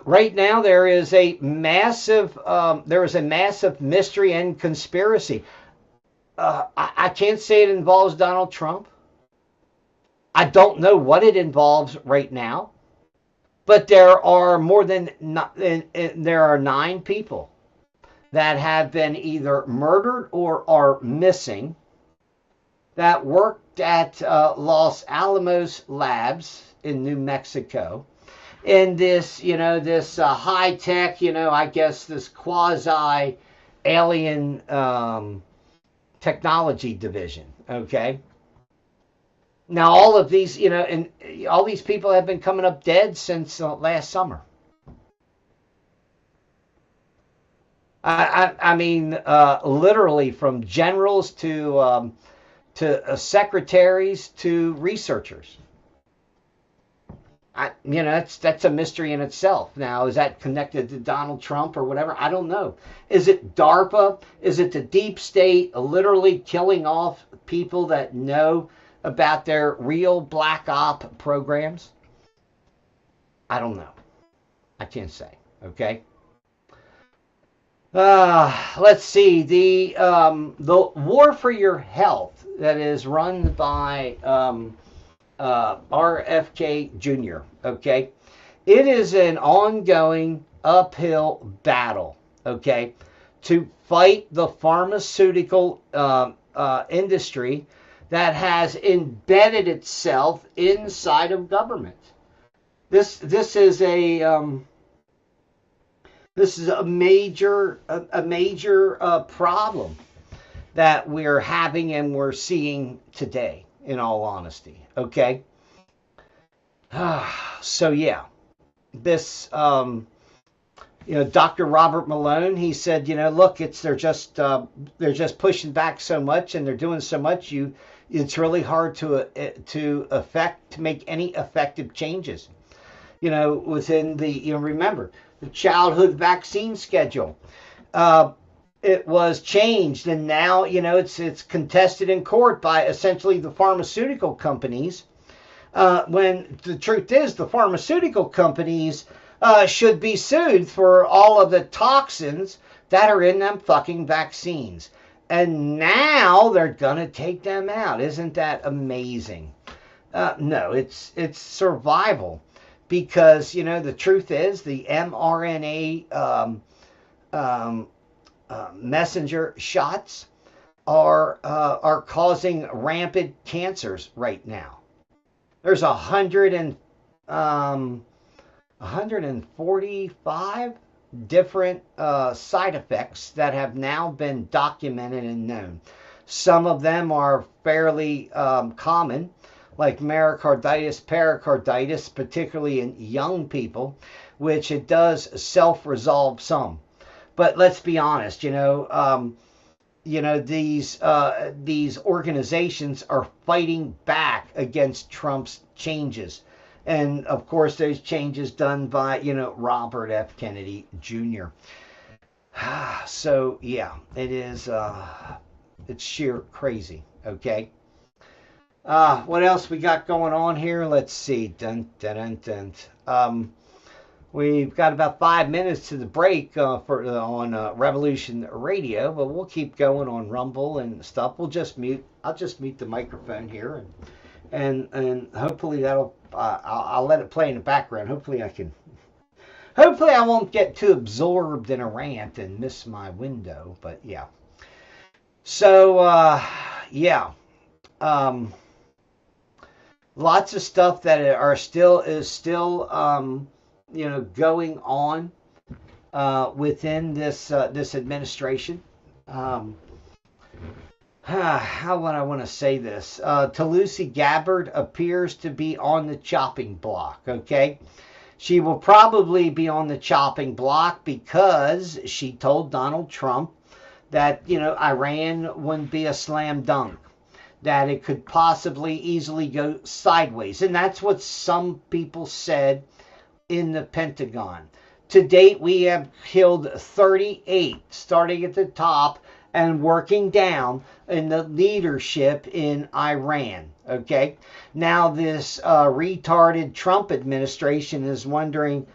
Right now there is a massive mystery and conspiracy. I can't say it involves Donald Trump. I don't know what it involves right now. But there are there are 9 people that have been either murdered or are missing that worked at Los Alamos Labs in New Mexico in this, this high tech, I guess this quasi alien technology division. Okay. Now, all of these, and all these people have been coming up dead since last summer. I mean, literally from generals to secretaries to researchers. That's a mystery in itself. Now, is that connected to Donald Trump or whatever? I don't know. Is it DARPA? Is it the deep state literally killing off people that know about their real black op programs? I don't know. I can't say. Okay. Let's see. The War for Your Health that is run by RFK Jr. Okay. It is an ongoing uphill battle. Okay. To fight the pharmaceutical industry that has embedded itself inside of government. This is a major problem that we're having and we're seeing today. In all honesty, okay. So yeah, this Dr. Robert Malone, he said, look, they're just pushing back so much and they're doing so much. It's really hard to make any effective changes. Within the remember the childhood vaccine schedule. It was changed, and now it's contested in court by essentially the pharmaceutical companies. When the truth is, the pharmaceutical companies should be sued for all of the toxins that are in them fucking vaccines. And now they're gonna take them out. Isn't that amazing? No, it's survival, because the truth is the mRNA messenger shots are causing rampant cancers right now. There's 145 different side effects that have now been documented and known. Some of them are fairly common, like myocarditis, pericarditis, particularly in young people, which it does self-resolve some. But let's be honest, these organizations are fighting back against Trump's changes. And of course, those changes done by, Robert F. Kennedy Jr. So yeah, it is, it's sheer crazy. Okay. What else we got going on here? Let's see. We've got about 5 minutes to the break on Revolution Radio, but we'll keep going on Rumble and stuff. I'll just mute the microphone here, and hopefully that'll I'll let it play in the background. Hopefully I won't get too absorbed in a rant and miss my window. But yeah. So yeah. Lots of stuff that is still going on within this administration. How would I want to say this? Tulsi Gabbard appears to be on the chopping block. Okay, she will probably be on the chopping block because she told Donald Trump that Iran wouldn't be a slam dunk, that it could possibly easily go sideways. And that's what some people said in the Pentagon. To date, we have killed 38, starting at the top and working down in the leadership in Iran. Okay? Now this retarded Trump administration is wondering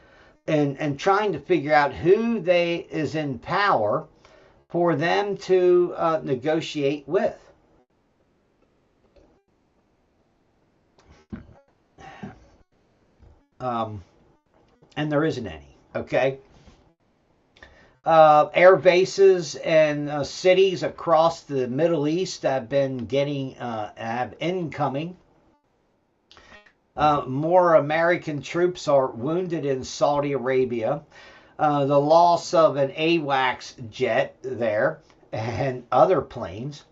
and trying to figure out who is in power for them to negotiate with. and there isn't any. Okay. Air bases and cities across the Middle East have been getting have incoming. More American troops are wounded in Saudi Arabia. The loss of an AWACS jet there and other planes.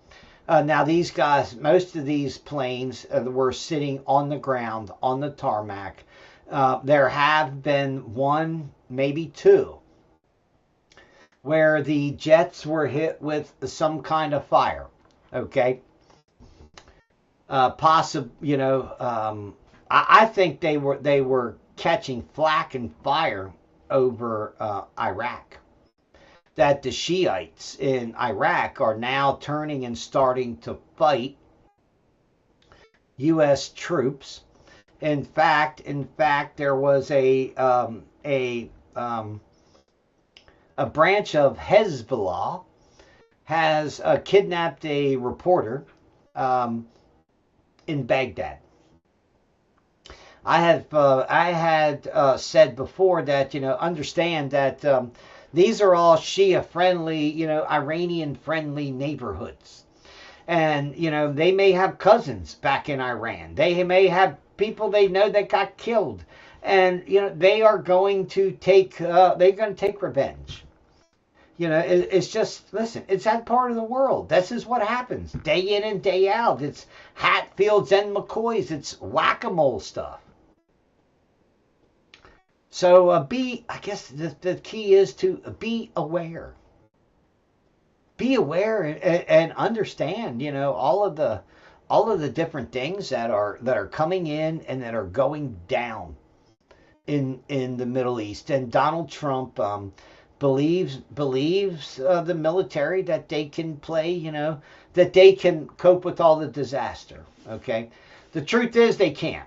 Now these guys, most of these planes were sitting on the ground on the tarmac. There have been one, maybe two, where the jets were hit with some kind of fire. Okay. I think they were catching flack and fire over Iraq. That the Shiites in Iraq are now turning and starting to fight U.S. troops. In fact, there was a branch of Hezbollah has kidnapped a reporter in Baghdad. I had said before that, understand that these are all Shia friendly, Iranian friendly neighborhoods. And, they may have cousins back in Iran. They may have people they know that got killed. And, they are going to take revenge. It's just, listen, it's that part of the world. This is what happens day in and day out. It's Hatfields and McCoys. It's whack-a-mole stuff. So I guess the key is to be aware. Be aware and understand, all of the different things that are coming in and that are going down in the Middle East. And Donald Trump believes the military that they can play, that they can cope with all the disaster. Okay, the truth is they can't.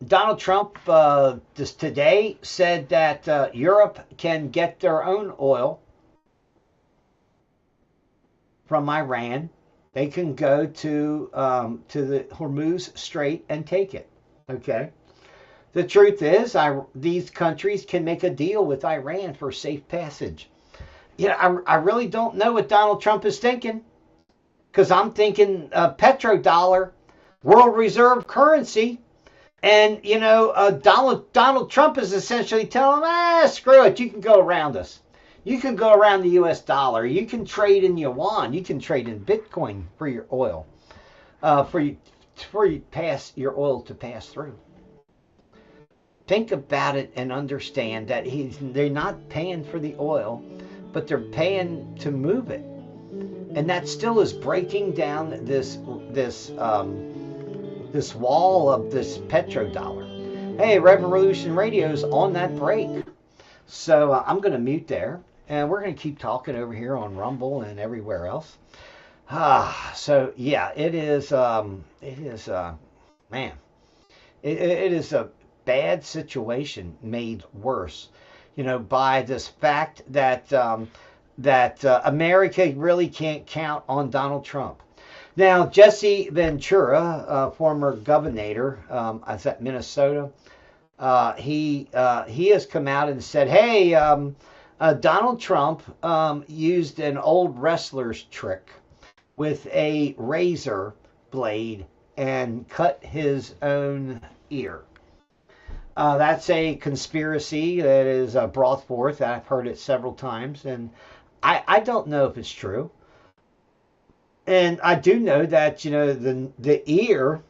Donald Trump just today said that Europe can get their own oil from Iran. They can go to the Hormuz Strait and take it. Okay. The truth is, these countries can make a deal with Iran for safe passage. I really don't know what Donald Trump is thinking, because I'm thinking petrodollar, world reserve currency. And, Donald Trump is essentially telling them, screw it, you can go around us. You can go around the U.S. dollar. You can trade in yuan. You can trade in Bitcoin for your oil, for you pass your oil to pass through. Think about it and understand that they're not paying for the oil, but they're paying to move it. And that still is breaking down this wall of this petrodollar. Hey, Revolution Radio's on that break. So I'm going to mute there, and we're going to keep talking over here on Rumble and everywhere else. So yeah, it is a bad situation made worse, by this fact that America really can't count on Donald Trump. Now, Jesse Ventura, former governor, at Minnesota, he has come out and said, hey, Donald Trump used an old wrestler's trick with a razor blade and cut his own ear. That's a conspiracy that is brought forth. I've heard it several times, and I don't know if it's true. And I do know that, the ear,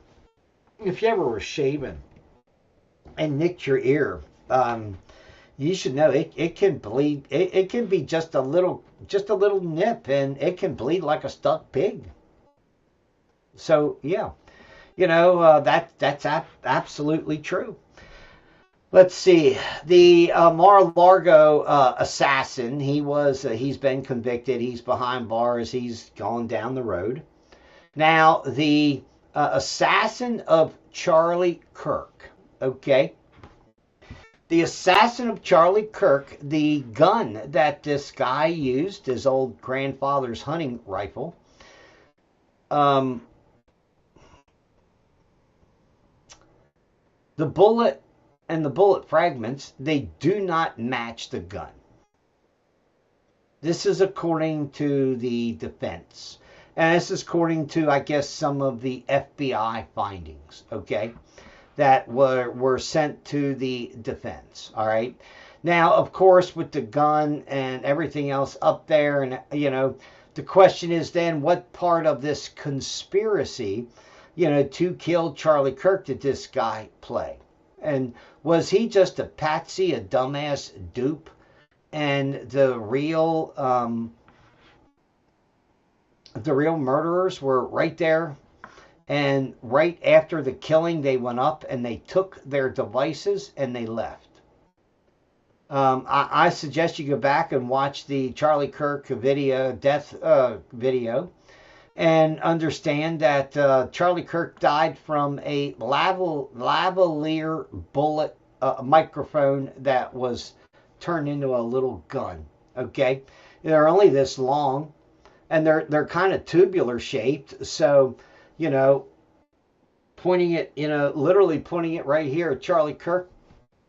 if you ever were shaven and nicked your ear, you should know it can bleed. It can be just a little nip, and it can bleed like a stuck pig. So, yeah, that's absolutely true. Let's see. The Mar-a-Lago assassin, he's been convicted. He's behind bars. He's gone down the road. Now, the assassin of Charlie Kirk, okay? The assassin of Charlie Kirk, the gun that this guy used, his old grandfather's hunting rifle, The bullet and the bullet fragments, they do not match the gun. This is according to the defense. And this is according to, I guess, some of the FBI findings, okay, that were sent to the defense, all right? Now, of course, with the gun and everything else up there, and, you know, the question is then, what part of this conspiracy, you know, to kill Charlie Kirk did this guy play? And was he just a patsy, a dumbass dupe? And the real murderers were right there. And right after the killing, they went up and they took their devices and they left. I suggest you go back and watch the Charlie Kirk death video, and understand that Charlie Kirk died from a lavalier bullet microphone that was turned into a little gun. Okay, they're only this long, and they're kind of tubular shaped. So, you know, pointing it, you know, literally pointing it right here at Charlie Kirk,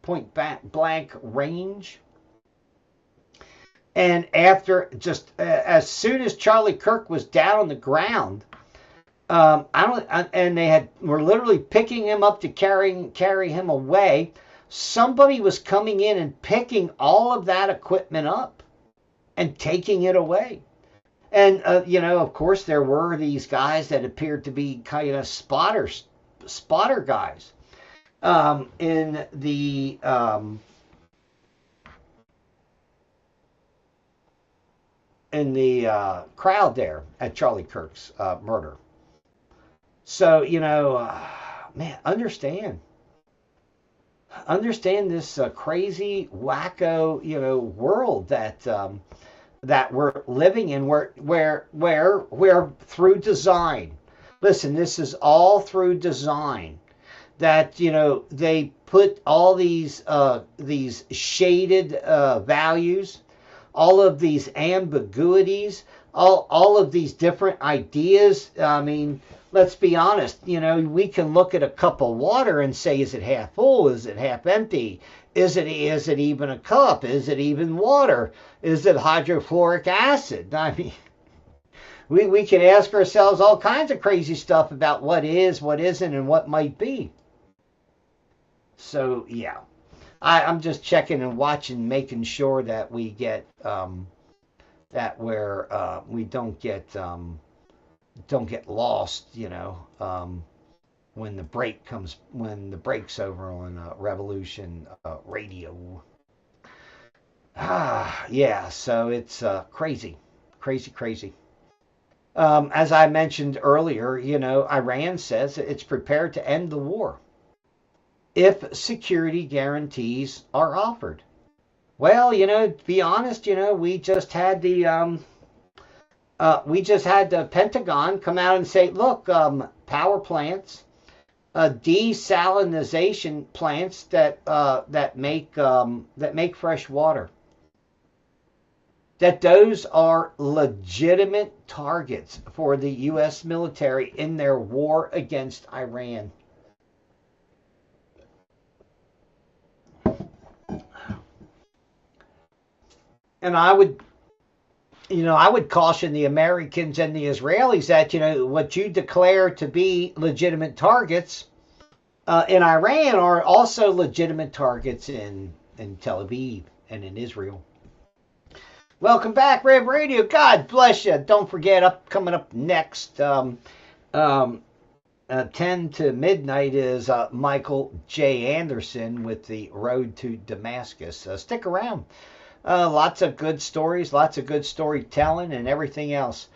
point blank range. And after just as soon as Charlie Kirk was down on the ground, and they were literally picking him up to carry him away. Somebody was coming in and picking all of that equipment up and taking it away. And you know, of course, there were these guys that appeared to be kind of spotter guys in the crowd there at Charlie Kirk's murder. So, you know, man, understand this crazy, wacko, you know, world that that we're living in, where through design. Listen, this is all through design. That, you know, they put all these shaded values, all of these ambiguities, all of these different ideas. I mean, let's be honest, you know, we can look at a cup of water and say, is it half full? Is it half empty? Is it even a cup? Is it even water? Is it hydrofluoric acid? I mean, we can ask ourselves all kinds of crazy stuff about what is, what isn't, and what might be. So, yeah, I'm just checking and watching, making sure that we get, that where we don't get lost, you know, when the break's over on Revolution Radio. Yeah, so it's crazy. As I mentioned earlier, you know, Iran says it's prepared to end the war if security guarantees are offered. Well, you know, to be honest, you know, we just had the Pentagon come out and say, look, power plants, desalination plants that make fresh water, that those are legitimate targets for the U.S. military in their war against Iran. And I would caution the Americans and the Israelis that, you know, what you declare to be legitimate targets in Iran are also legitimate targets in Tel Aviv and in Israel. Welcome back, Rev Radio. God bless you. Don't forget, coming up next, 10 to midnight is Michael J. Anderson with the Road to Damascus. Stick around. Lots of good stories, lots of good storytelling and everything else.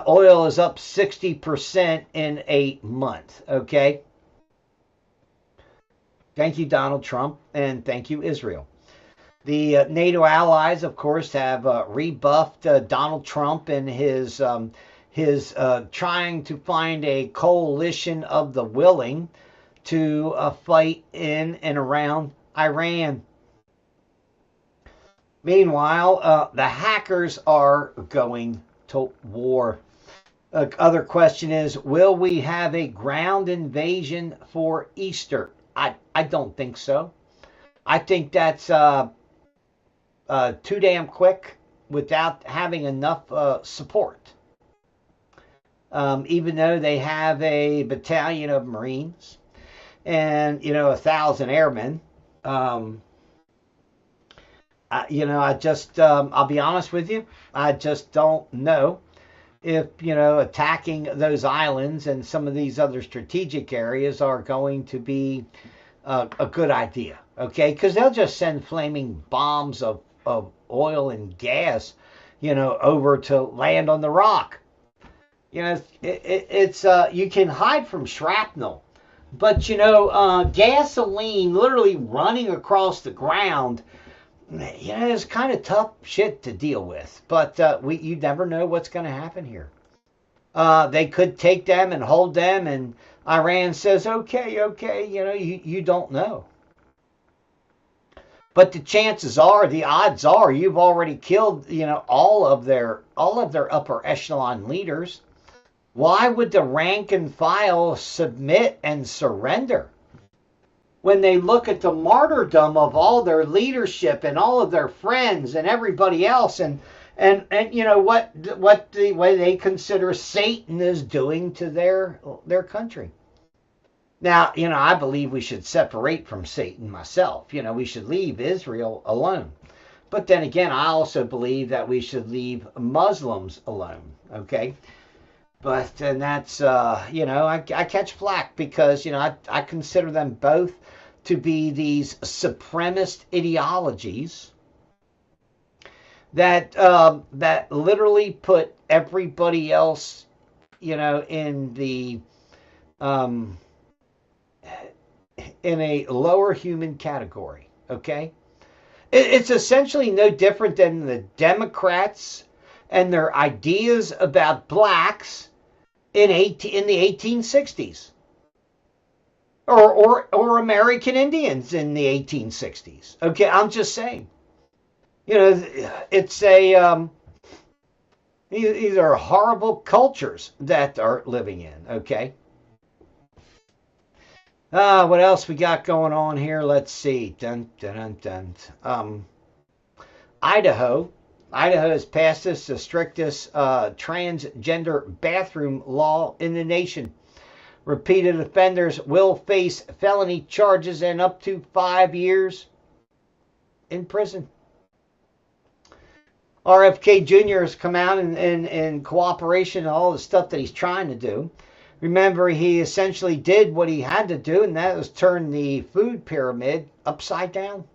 Oil is up 60% in a month, okay? Thank you, Donald Trump, and thank you, Israel. The NATO allies, of course, have rebuffed Donald Trump and his trying to find a coalition of the willing to fight in and around Iran. Meanwhile, the hackers are going to war. Other question is, will we have a ground invasion for Easter? I I don't think so. I think that's too damn quick without having enough support. Even though they have a battalion of Marines and 1,000 airmen, I'll be honest with you, I just don't know if attacking those islands and some of these other strategic areas are going to be a good idea. Okay, because they'll just send flaming bombs of oil and gas, over to land on the rock. It's you can hide from shrapnel, but gasoline literally running across the ground, it's kind of tough shit to deal with. But you never know what's going to happen here. They could take them and hold them, and Iran says, okay, you don't know. But the odds are, you've already killed, all of their upper echelon leaders. Why would the rank and file submit and surrender when they look at the martyrdom of all their leadership and all of their friends and everybody else, and what the way they consider Satan is doing to their country? Now, I believe we should separate from Satan myself. We should leave Israel alone. But then again, I also believe that we should leave Muslims alone. Okay. But, and that's, I catch flack because, I consider them both to be these supremacist ideologies that literally put everybody else, in the, in a lower human category. Okay. It's essentially no different than the Democrats and their ideas about blacks in the 1860s, or American Indians in the 1860s. Okay, I'm just saying. It's these are horrible cultures that are living in. Okay. What else we got going on here? Let's see. Idaho has passed the strictest transgender bathroom law in the nation. Repeated offenders will face felony charges and up to 5 years in prison. RFK Jr. has come out in cooperation and all the stuff that he's trying to do. Remember, he essentially did what he had to do, and that was turn the food pyramid upside down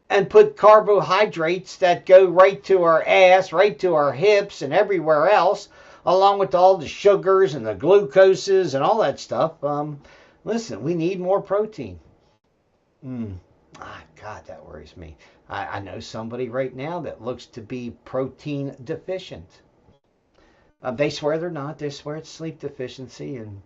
and put carbohydrates that go right to our ass, right to our hips and everywhere else, along with all the sugars and the glucoses and all that stuff. Listen, we need more protein. God, that worries me. I know somebody right now that looks to be protein deficient. They swear they're not. They swear it's sleep deficiency. And,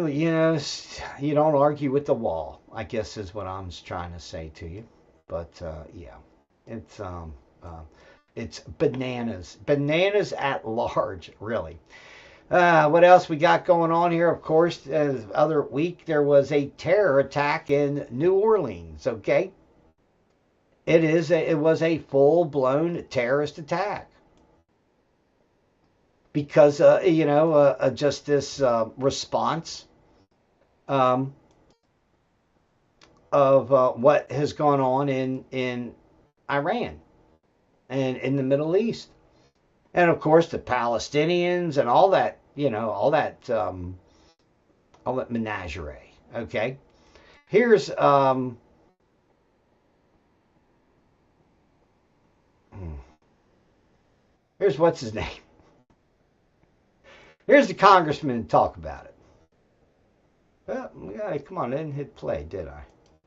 you don't argue with the wall, I guess is what I'm trying to say to you. But, yeah, it's bananas. Bananas at large, really. What else we got going on here? Of course, the other week there was a terror attack in New Orleans, okay? It was a full-blown terrorist attack. Because, just this response of what has gone on in Iran and in the Middle East. And, of course, the Palestinians and all that, all that menagerie, okay? Here's what's his name? Here's the congressman to talk about it. Well, yeah, come on, I didn't hit play, did I?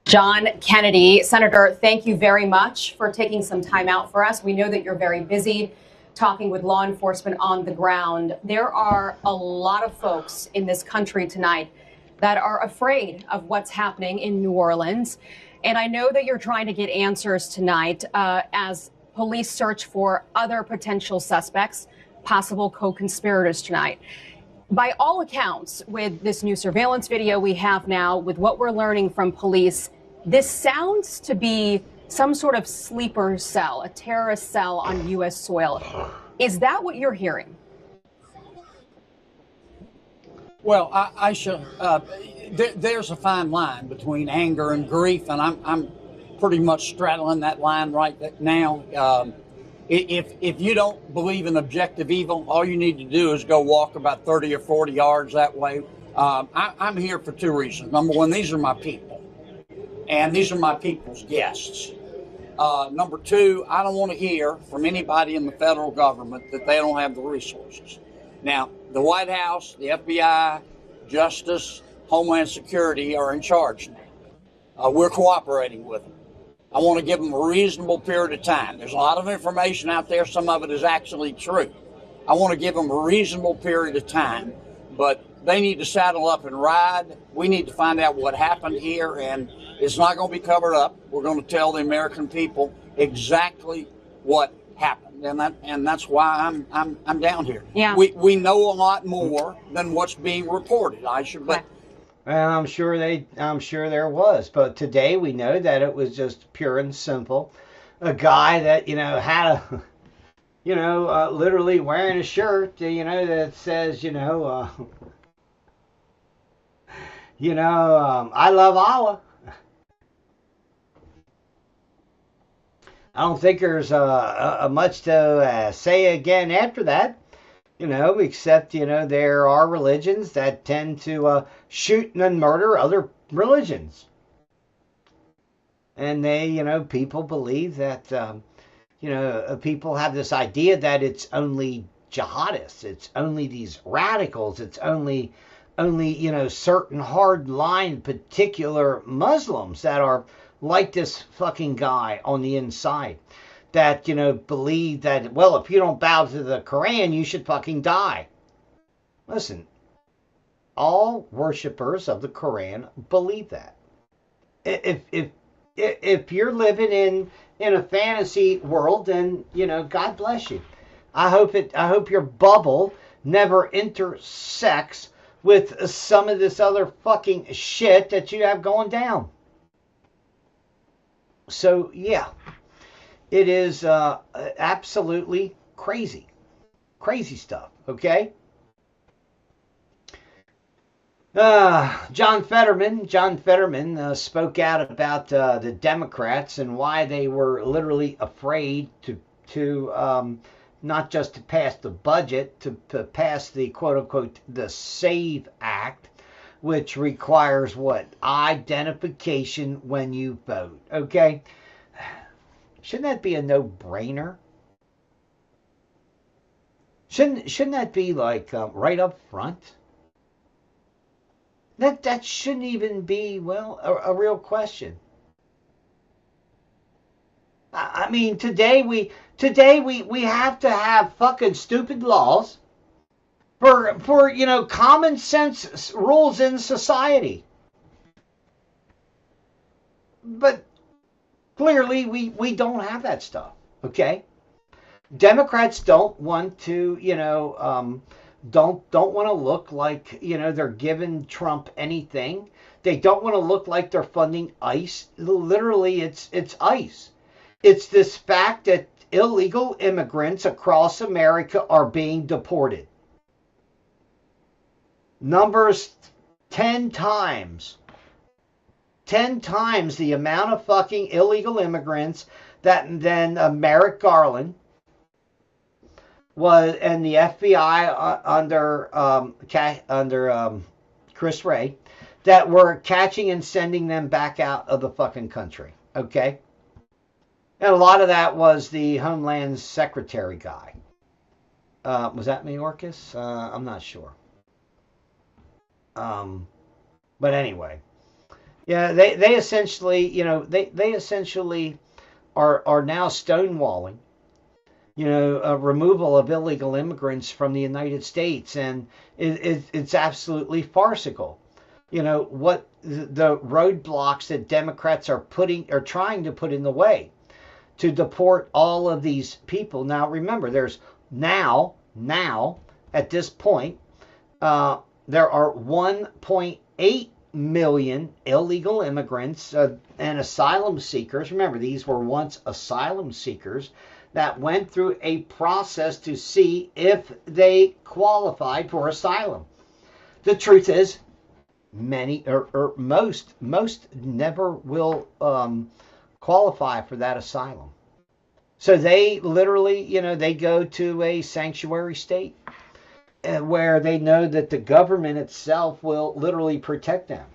John Kennedy. Senator, thank you very much for taking some time out for us. We know that you're very busy talking with law enforcement on the ground. There are a lot of folks in this country tonight that are afraid of what's happening in New Orleans. And I know that you're trying to get answers tonight as police search for other potential suspects, possible co-conspirators tonight. by all accounts, with this new surveillance video we have now, with what we're learning from police, this sounds to be some sort of sleeper cell, a terrorist cell on U.S. soil. Is that what you're hearing? Well, there's a fine line between anger and grief, and I'm pretty much straddling that line right now. If you don't believe in objective evil, all you need to do is go walk about 30 or 40 yards that way. I'm here for two reasons. Number one, these are my people, and these are my people's guests. Number two, I don't want to hear from anybody in the federal government that they don't have the resources. Now, the White House, the FBI, Justice, Homeland Security are in charge now. We're cooperating with them. I want to give them a reasonable period of time. There's a lot of information out there. Some of it is actually true. I want to give them a reasonable period of time, but they need to saddle up and ride. We need to find out what happened here, and it's not going to be covered up. We're going to tell the American people exactly what happened, and that's why I'm down here. Yeah. We know a lot more than what's being reported, Aisha, but. Well, I'm sure there was, but today we know that it was just pure and simple. A guy that, had a, literally wearing a shirt, that says, I love Allah. I don't think there's much to say again after that. Except, there are religions that tend to shoot and murder other religions. And they, people believe that, people have this idea that it's only jihadists, it's only these radicals, it's only, certain hard-line particular Muslims that are like this fucking guy on the inside. That, believe that, well, if you don't bow to the Quran, you should fucking die. Listen, all worshippers of the Quran believe that. If you're living in a fantasy world, then, God bless you. I hope your bubble never intersects with some of this other fucking shit that you have going down. So, yeah. It is absolutely crazy. Crazy stuff, okay? John Fetterman spoke out about the Democrats and why they were literally afraid to not just to pass the budget, to pass the quote-unquote the SAVE Act, which requires what? Identification when you vote, okay? Shouldn't that be a no-brainer? Shouldn't that be like right up front? That shouldn't even be, well, a real question. I mean, today we have to have fucking stupid laws for common sense rules in society. But clearly, we don't have that stuff, okay? Democrats don't want to, don't want to look like, they're giving Trump anything. They don't want to look like they're funding ICE. Literally, it's ICE. It's this fact that illegal immigrants across America are being deported. Numbers 10 times. 10 times the amount of fucking illegal immigrants that then Merrick Garland was, and the FBI under Chris Wray, that were catching and sending them back out of the fucking country. Okay? And a lot of that was the Homeland Secretary guy. Was that Mayorkas? I'm not sure. But anyway. Yeah, they essentially, they essentially are now stonewalling, a removal of illegal immigrants from the United States, and it's absolutely farcical. What the roadblocks that Democrats are trying to put in the way to deport all of these people. Now, remember, there's now at this point, there are 1.8 million illegal immigrants and asylum seekers. Remember, these were once asylum seekers that went through a process to see if they qualified for asylum. The truth is, many or most never will qualify for that asylum. So they literally, they go to a sanctuary state where they know that the government itself will literally protect them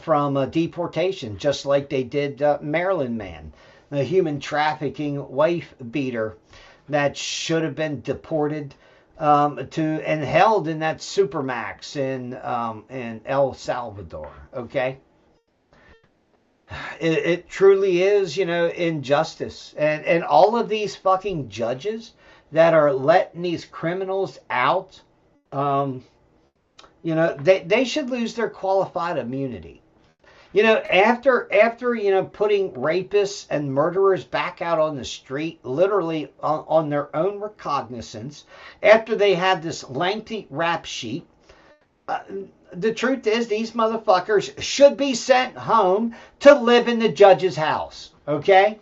from deportation, just like they did Maryland man, the human trafficking wife beater that should have been deported to and held in that supermax in El Salvador. Okay, it truly is, injustice, and all of these fucking judges that are letting these criminals out, they should lose their qualified immunity. After putting rapists and murderers back out on the street, literally on their own recognizance, after they had this lengthy rap sheet, the truth is these motherfuckers should be sent home to live in the judge's house. Okay?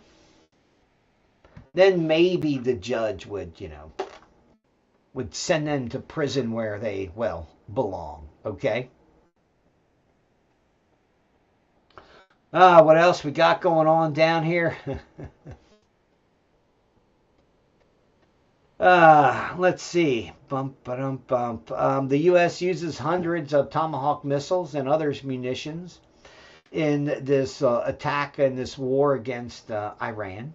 Then maybe the judge would send them to prison where they, belong. Okay? What else we got going on down here? Let's see. The U.S. uses hundreds of Tomahawk missiles and other munitions in this attack and this war against Iran.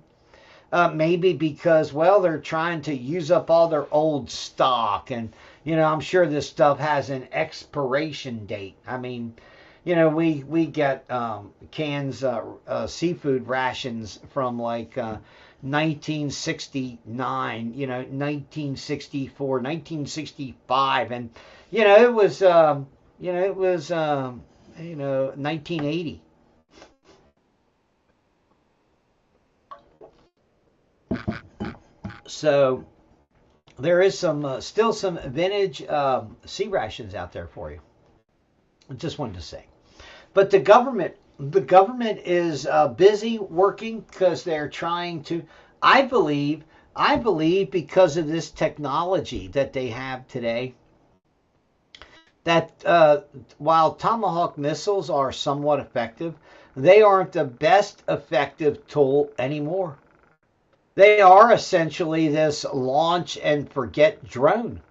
Maybe because, they're trying to use up all their old stock. And, I'm sure this stuff has an expiration date. I mean, we get cans, seafood rations from like 1969, 1964, 1965. And, it was 1980. So there is still some vintage sea rations out there for you. I just wanted to say. But the government is busy working because they're trying to, I believe because of this technology that they have today, that while Tomahawk missiles are somewhat effective, they aren't the best effective tool anymore. They are essentially this launch and forget drone,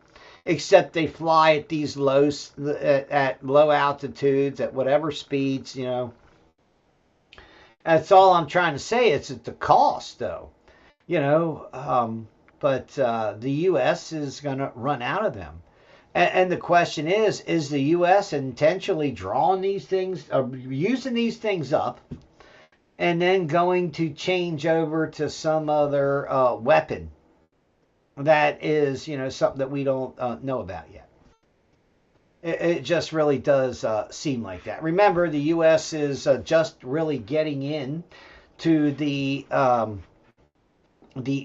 except they fly at these at low altitudes, at whatever speeds, That's all I'm trying to say. It's at the cost, though, but the U.S. is going to run out of them. And the question is the U.S. intentionally drawing these things, or using these things up, and then going to change over to some other weapon that is, something that we don't know about yet. It just really does seem like that. Remember, the U.S. is just really getting in to the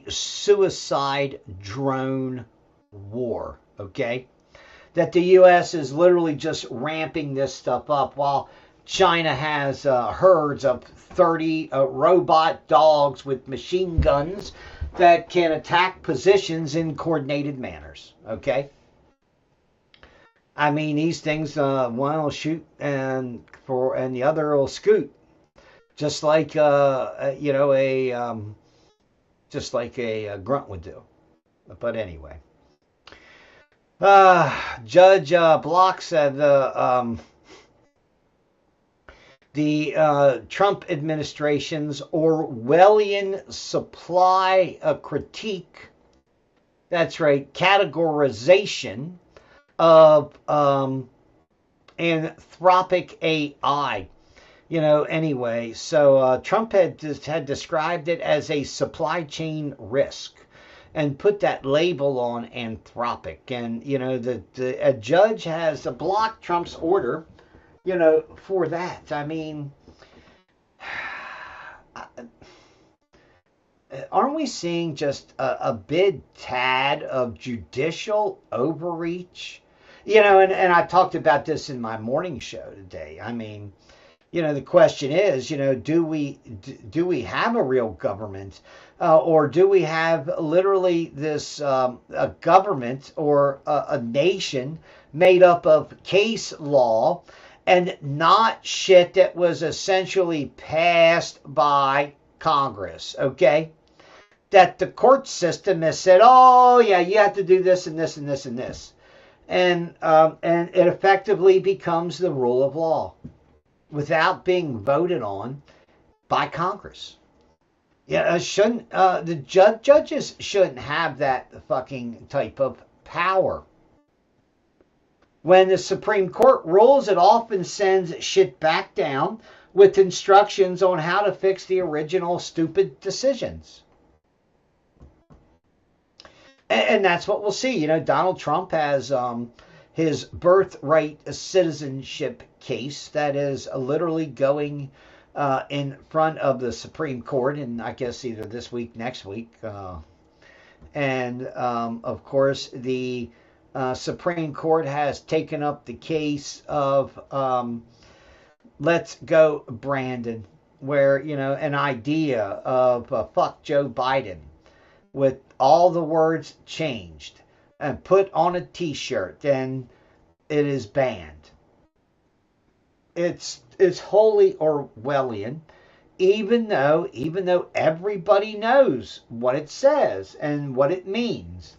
suicide drone war, okay? That the U.S. is literally just ramping this stuff up while China has herds of 30 robot dogs with machine guns that can attack positions in coordinated manners. Okay? I mean, these things, one will shoot and the other will scoot, just like a grunt would do. But anyway, Judge Block said the Trump administration's Orwellian supply critique, that's right, categorization of anthropic AI. Anyway, so Trump had described it as a supply chain risk and put that label on anthropic. And, a judge has blocked Trump's order, for that. I mean, aren't we seeing just a big tad of judicial overreach? And I talked about this in my morning show today. I mean, the question is, do we have a real government, or do we have literally this a government or a nation made up of case law and not shit that was essentially passed by Congress? Okay, that the court system has said, oh yeah, you have to do this and this and this and this, and it effectively becomes the rule of law without being voted on by Congress. Yeah, shouldn't the judges shouldn't have that fucking type of power. When the Supreme Court rules, it often sends shit back down with instructions on how to fix the original stupid decisions. And that's what we'll see. Donald Trump has his birthright citizenship case that is literally going in front of the Supreme Court, and I guess either this week, next week. And of course, the Supreme Court has taken up the case of Let's Go Brandon, where, an idea of fuck Joe Biden with all the words changed and put on a t-shirt, and it is banned. It's wholly Orwellian, even though everybody knows what it says and what it means.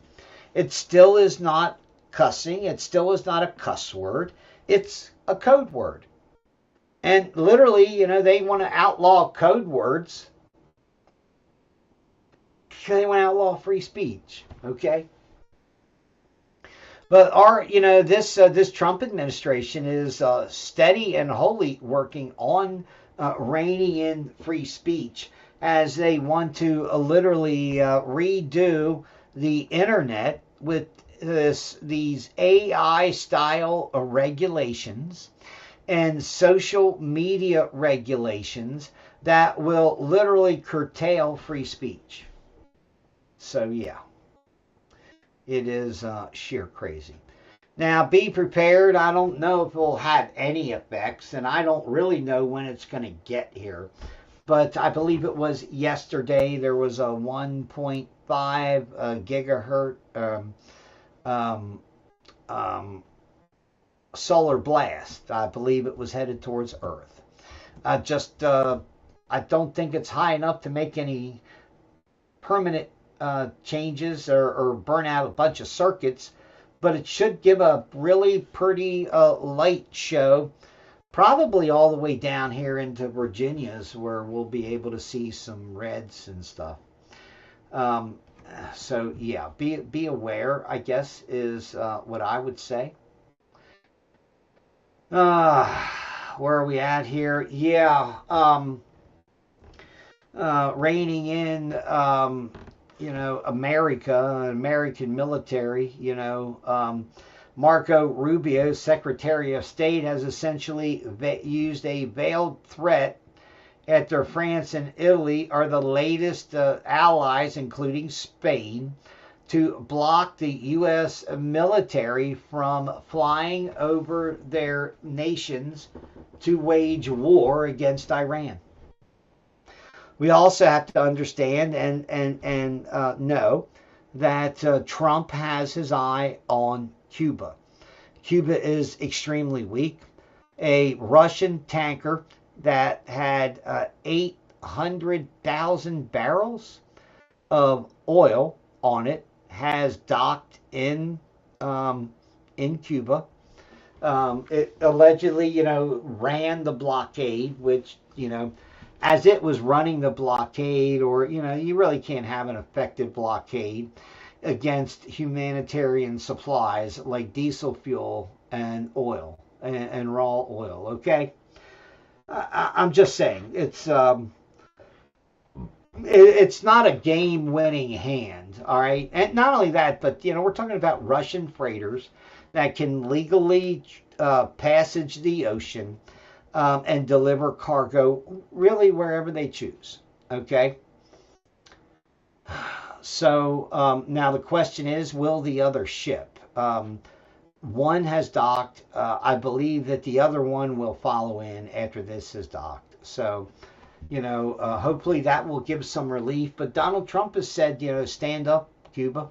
It still is not cussing. It still is not a cuss word. It's a code word. And literally, they want to outlaw code words because they want to outlaw free speech. Okay? But this Trump administration is steady and wholly working on reining in free speech, as they want to literally redo the internet with these AI style regulations and social media regulations that will literally curtail free speech. So yeah. It is sheer crazy. Now, be prepared. I don't know if it will have any effects, and I don't really know when it's going to get here. But I believe it was yesterday there was a 1.5 gigahertz solar blast. I believe it was headed towards Earth. I don't think it's high enough to make any permanent changes or burn out a bunch of circuits, but it should give a really pretty light show, probably all the way down here into Virginia's, where we'll be able to see some reds and stuff. So yeah, be aware, I guess, is what I would say. Where are we at here? Yeah, reining in America, American military, Marco Rubio, Secretary of State, has essentially used a veiled threat after France and Italy are the latest allies, including Spain, to block the U.S. military from flying over their nations to wage war against Iran. We also have to understand and know that Trump has his eye on Cuba. Cuba is extremely weak. A Russian tanker that had 800,000 barrels of oil on it has docked in Cuba. It allegedly, ran the blockade, which, as it was running the blockade, or, you really can't have an effective blockade against humanitarian supplies like diesel fuel and oil and raw oil, okay? I'm just saying, it's not a game-winning hand, all right? And not only that, but, we're talking about Russian freighters that can legally passage the ocean and deliver cargo really wherever they choose, okay? So now the question is, will the other ship? One has docked. I believe that the other one will follow in after this is docked. So, hopefully that will give some relief. But Donald Trump has said, stand up, Cuba.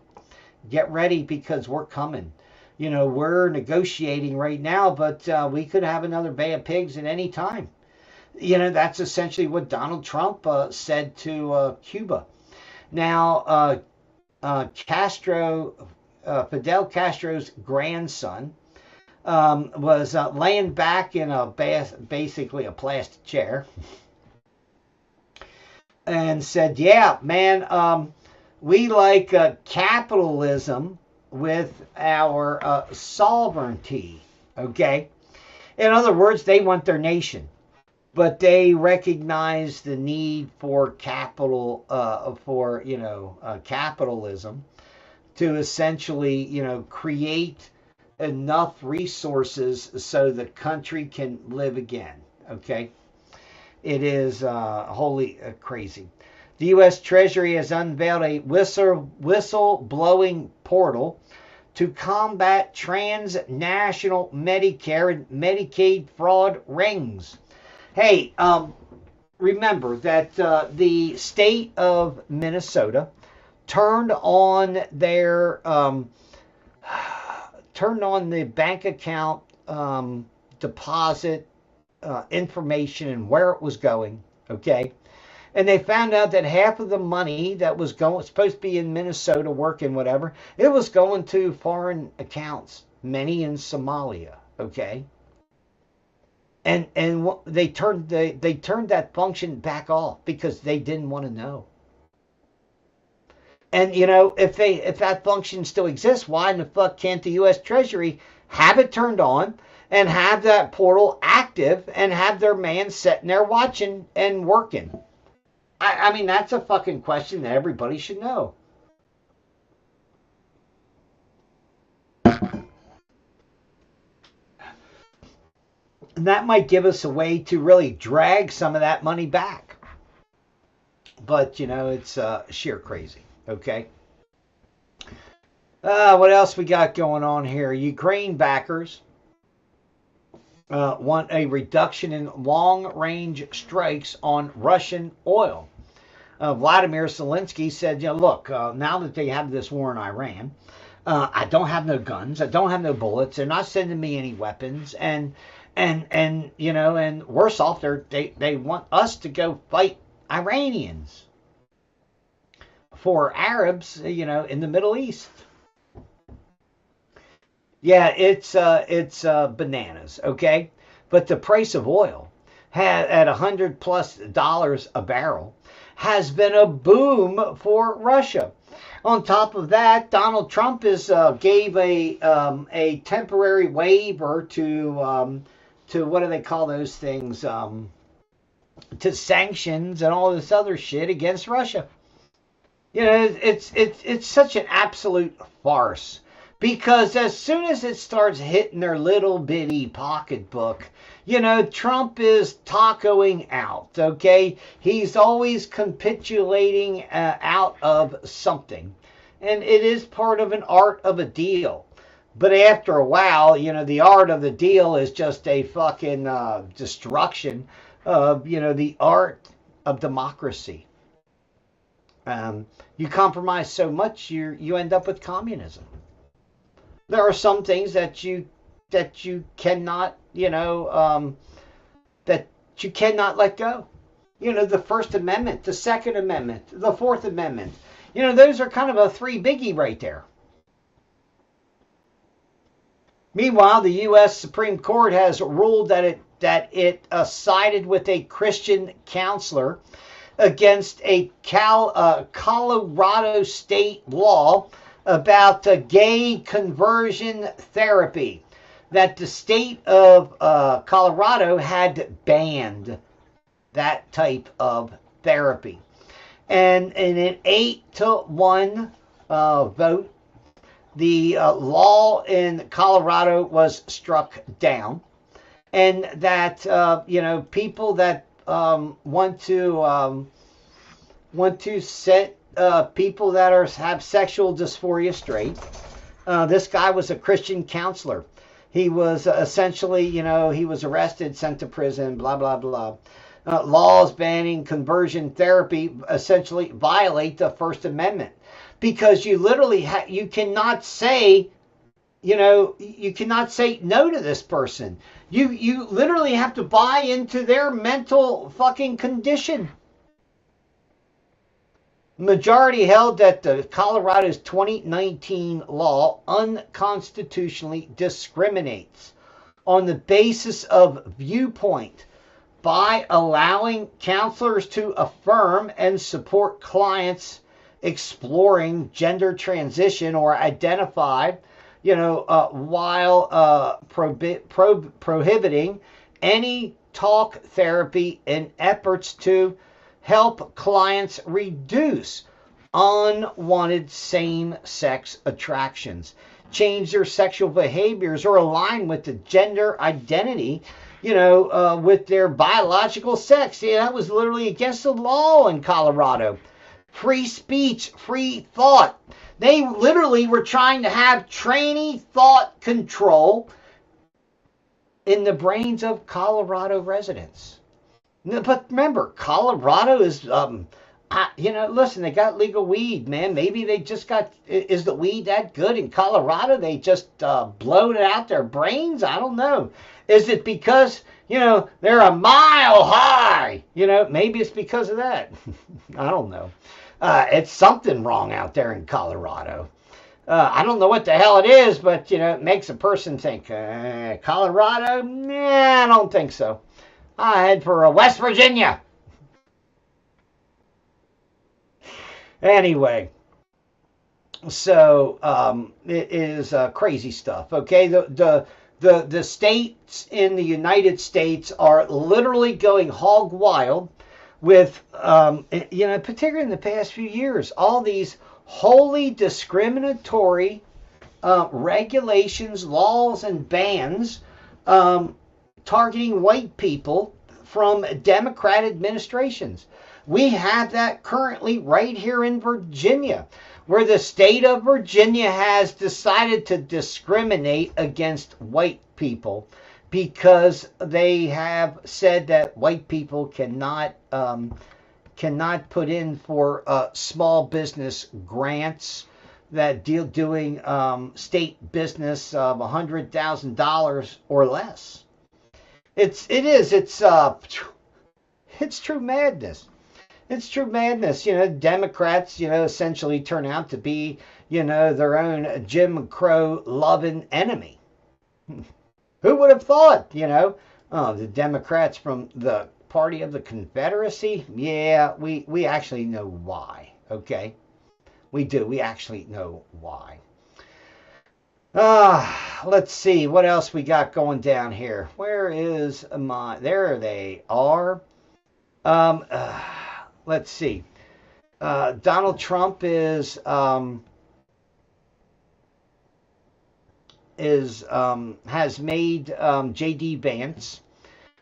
Get ready because we're coming. We're negotiating right now, but we could have another Bay of Pigs at any time. That's essentially what Donald Trump said to Cuba. Now, Fidel Castro's grandson, was laying back in basically a plastic chair and said, yeah, man, we like capitalism with our sovereignty, okay? In other words, they want their nation, but they recognize the need for capitalism to essentially, create enough resources so the country can live again, okay? It is wholly crazy. The U.S. Treasury has unveiled a whistle-blowing portal to combat transnational Medicare and Medicaid fraud rings. Hey, remember that the state of Minnesota turned on the bank account deposit information and where it was going, okay? And they found out that half of the money that was supposed to be in Minnesota working whatever, it was going to foreign accounts, many in Somalia, okay? And they turned that function back off because they didn't want to know. And if that function still exists, why in the fuck can't the U.S. Treasury have it turned on and have that portal active and have their man sitting there watching and working? I mean, that's a fucking question that everybody should know. And that might give us a way to really drag some of that money back. But, it's sheer crazy. Okay. What else we got going on here? Ukraine backers want a reduction in long-range strikes on Russian oil. Vladimir Zelensky said, look, now that they have this war in Iran, I don't have no guns, I don't have no bullets, they're not sending me any weapons, and worse off, they want us to go fight Iranians for Arabs, in the Middle East. Yeah, it's bananas, okay? But the price of oil at $100+ a barrel has been a boom for Russia. On top of that, Donald Trump gave a temporary waiver to what do they call those things? To sanctions and all this other shit against Russia. It's such an absolute farce. Because as soon as it starts hitting their little bitty pocketbook, Trump is tacoing out, okay? He's always capitulating out of something. And it is part of an art of a deal. But after a while, the art of the deal is just a fucking destruction of, the art of democracy. You compromise so much, you end up with communism. There are some things that you cannot, that you cannot let go. The First Amendment, the Second Amendment, the Fourth Amendment. Those are kind of a three biggie right there. Meanwhile, the U.S. Supreme Court has ruled that it sided with a Christian counselor against a Colorado state law about gay conversion therapy that the state of Colorado had banned that type of therapy. And in an 8-1 vote, the law in Colorado was struck down. And that, people that want to people that have sexual dysphoria straight. This guy was a Christian counselor. He was essentially, he was arrested, sent to prison, blah, blah, blah. Laws banning conversion therapy essentially violate the First Amendment because you literally you cannot say, you cannot say no to this person. You literally have to buy into their mental fucking condition. Majority held that the Colorado's 2019 law unconstitutionally discriminates on the basis of viewpoint by allowing counselors to affirm and support clients exploring gender transition or identify, while prohibiting any talk therapy in efforts to help clients reduce unwanted same-sex attractions, change their sexual behaviors, or align with the gender identity, with their biological sex. Yeah, that was literally against the law in Colorado. Free speech, free thought. They literally were trying to have trainee thought control in the brains of Colorado residents. But remember, Colorado is, listen, they got legal weed, man. Maybe they just is the weed that good in Colorado? They just blown it out their brains? I don't know. Is it because, they're a mile high? Maybe it's because of that. I don't know. It's something wrong out there in Colorado. I don't know what the hell it is, but, it makes a person think, Colorado? Nah, I don't think so. I head for West Virginia. Anyway, so it is crazy stuff. Okay, the states in the United States are literally going hog wild with, particularly in the past few years, all these wholly discriminatory regulations, laws, and bans targeting white people from Democrat administrations. We have that currently right here in Virginia, where the state of Virginia has decided to discriminate against white people because they have said that white people cannot put in for small business grants that doing state business of $100,000 or less. It's true madness. It's true madness. Democrats, essentially turn out to be, their own Jim Crow loving enemy. Who would have thought, the Democrats from the Party of the Confederacy? Yeah, we actually know why, okay? We do. We actually know why. Let's see what else we got going down here. Where is my? There they are. Let's see. Donald Trump has made J.D. Vance,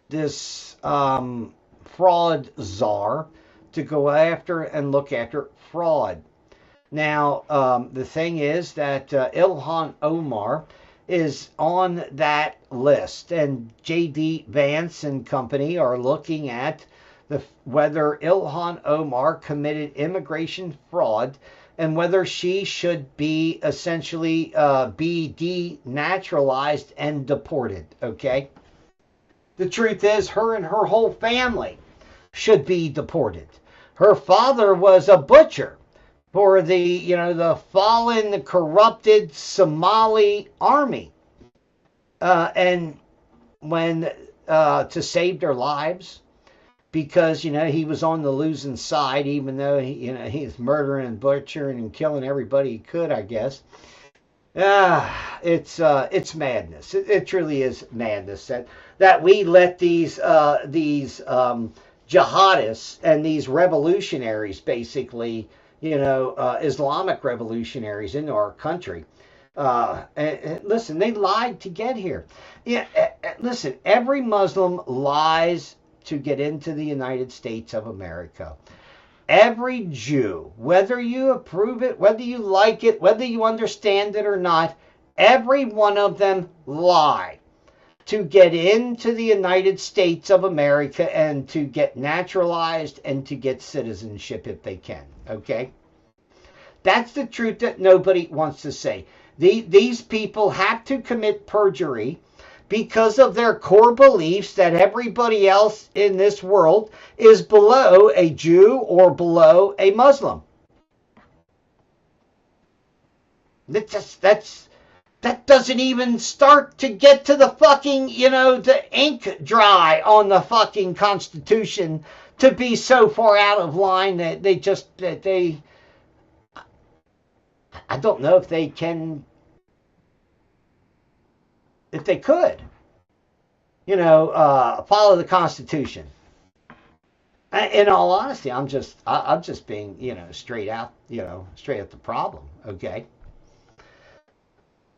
this fraud czar, to go after and look after fraud. Now, the thing is that Ilhan Omar is on that list, and J.D. Vance and company are looking at whether Ilhan Omar committed immigration fraud and whether she should be essentially be denaturalized and deported, okay? The truth is, her and her whole family should be deported. Her father was a butcher for the fallen, corrupted Somali army. And when, to save their lives, because, he was on the losing side, even though, he's murdering and butchering and killing everybody he could, I guess. It's madness. It truly is madness that we let these jihadists and these revolutionaries, basically, Islamic revolutionaries into our country. And listen, they lied to get here. Yeah, listen, every Muslim lies to get into the United States of America. every Jew, whether you approve it, whether you like it, whether you understand it or not, every one of them lie to get into the United States of America and to get naturalized and to get citizenship if they can. Okay? That's the truth that nobody wants to say. These people have to commit perjury because of their core beliefs that everybody else in this world is below a Jew or below a Muslim. That doesn't even start to get to the fucking, the ink dry on the fucking Constitution to be so far out of line that I don't know if they can, if they could, follow the Constitution. In all honesty, I'm just being, straight out the problem. Okay.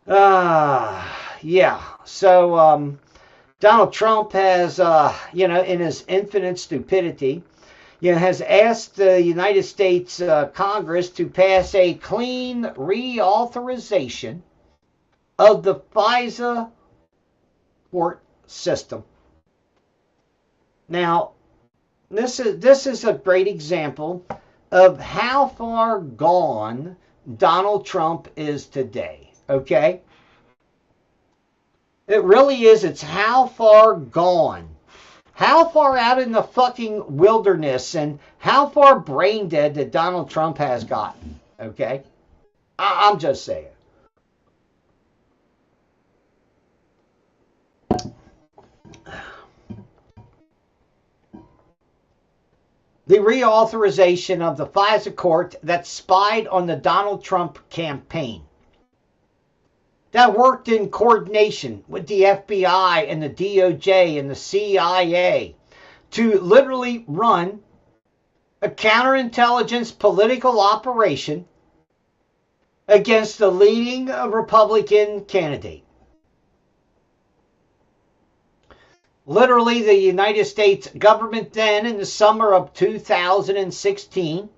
Yeah. So, Donald Trump has, in his infinite stupidity, has asked the United States Congress to pass a clean reauthorization of the FISA court system. Now, this is a great example of how far gone Donald Trump is today. Okay? It really is. It's how far gone. How far out in the fucking wilderness and how far brain dead that Donald Trump has gotten. Okay? I'm just saying. The reauthorization of the FISA court that spied on the Donald Trump campaign, that worked in coordination with the FBI and the DOJ and the CIA to literally run a counterintelligence political operation against the leading Republican candidate. Literally, the United States government then, in the summer of 2016,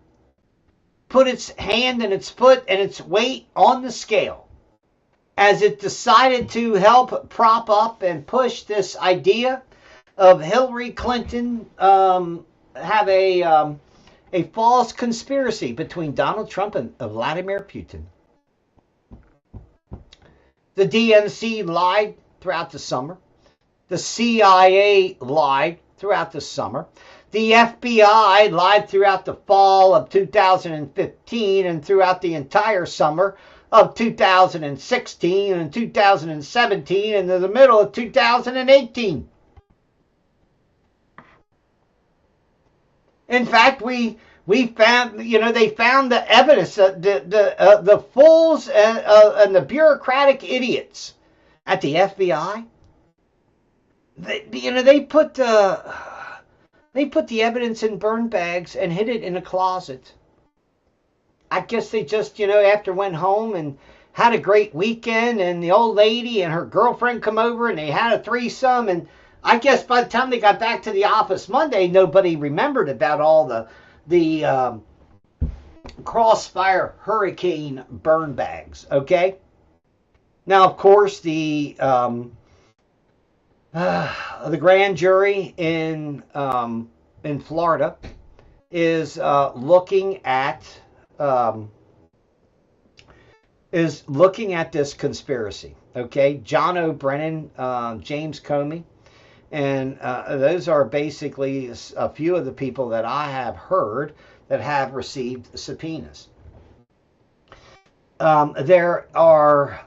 put its hand and its foot and its weight on the scale as it decided to help prop up and push this idea of Hillary Clinton have a false conspiracy between Donald Trump and Vladimir Putin. The DNC lied throughout the summer. The CIA lied throughout the summer. The FBI lied throughout the fall of 2015 and throughout the entire summer of 2016 and 2017 and in the middle of 2018. In fact, we found, they found the evidence, the fools and the bureaucratic idiots at the FBI. They put the evidence in burn bags and hid it in a closet. I guess they just, after went home and had a great weekend, and the old lady and her girlfriend come over and they had a threesome, and I guess by the time they got back to the office Monday, nobody remembered about all the Crossfire Hurricane burn bags. Okay. Now, of course, the grand jury in Florida is looking at this conspiracy. Okay, John O'Brien, James Comey, and those are basically a few of the people that I have heard that have received subpoenas. There are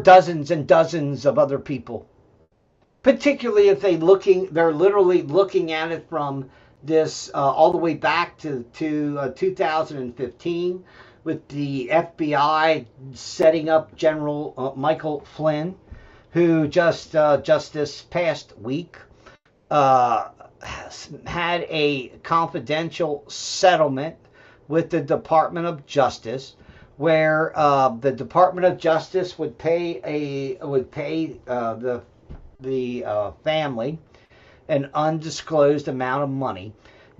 dozens and dozens of other people, particularly if they're literally looking at it from this all the way back to 2015 with the FBI setting up General Michael Flynn, who just this past week had a confidential settlement with the Department of Justice, where the Department of Justice would pay the family an undisclosed amount of money.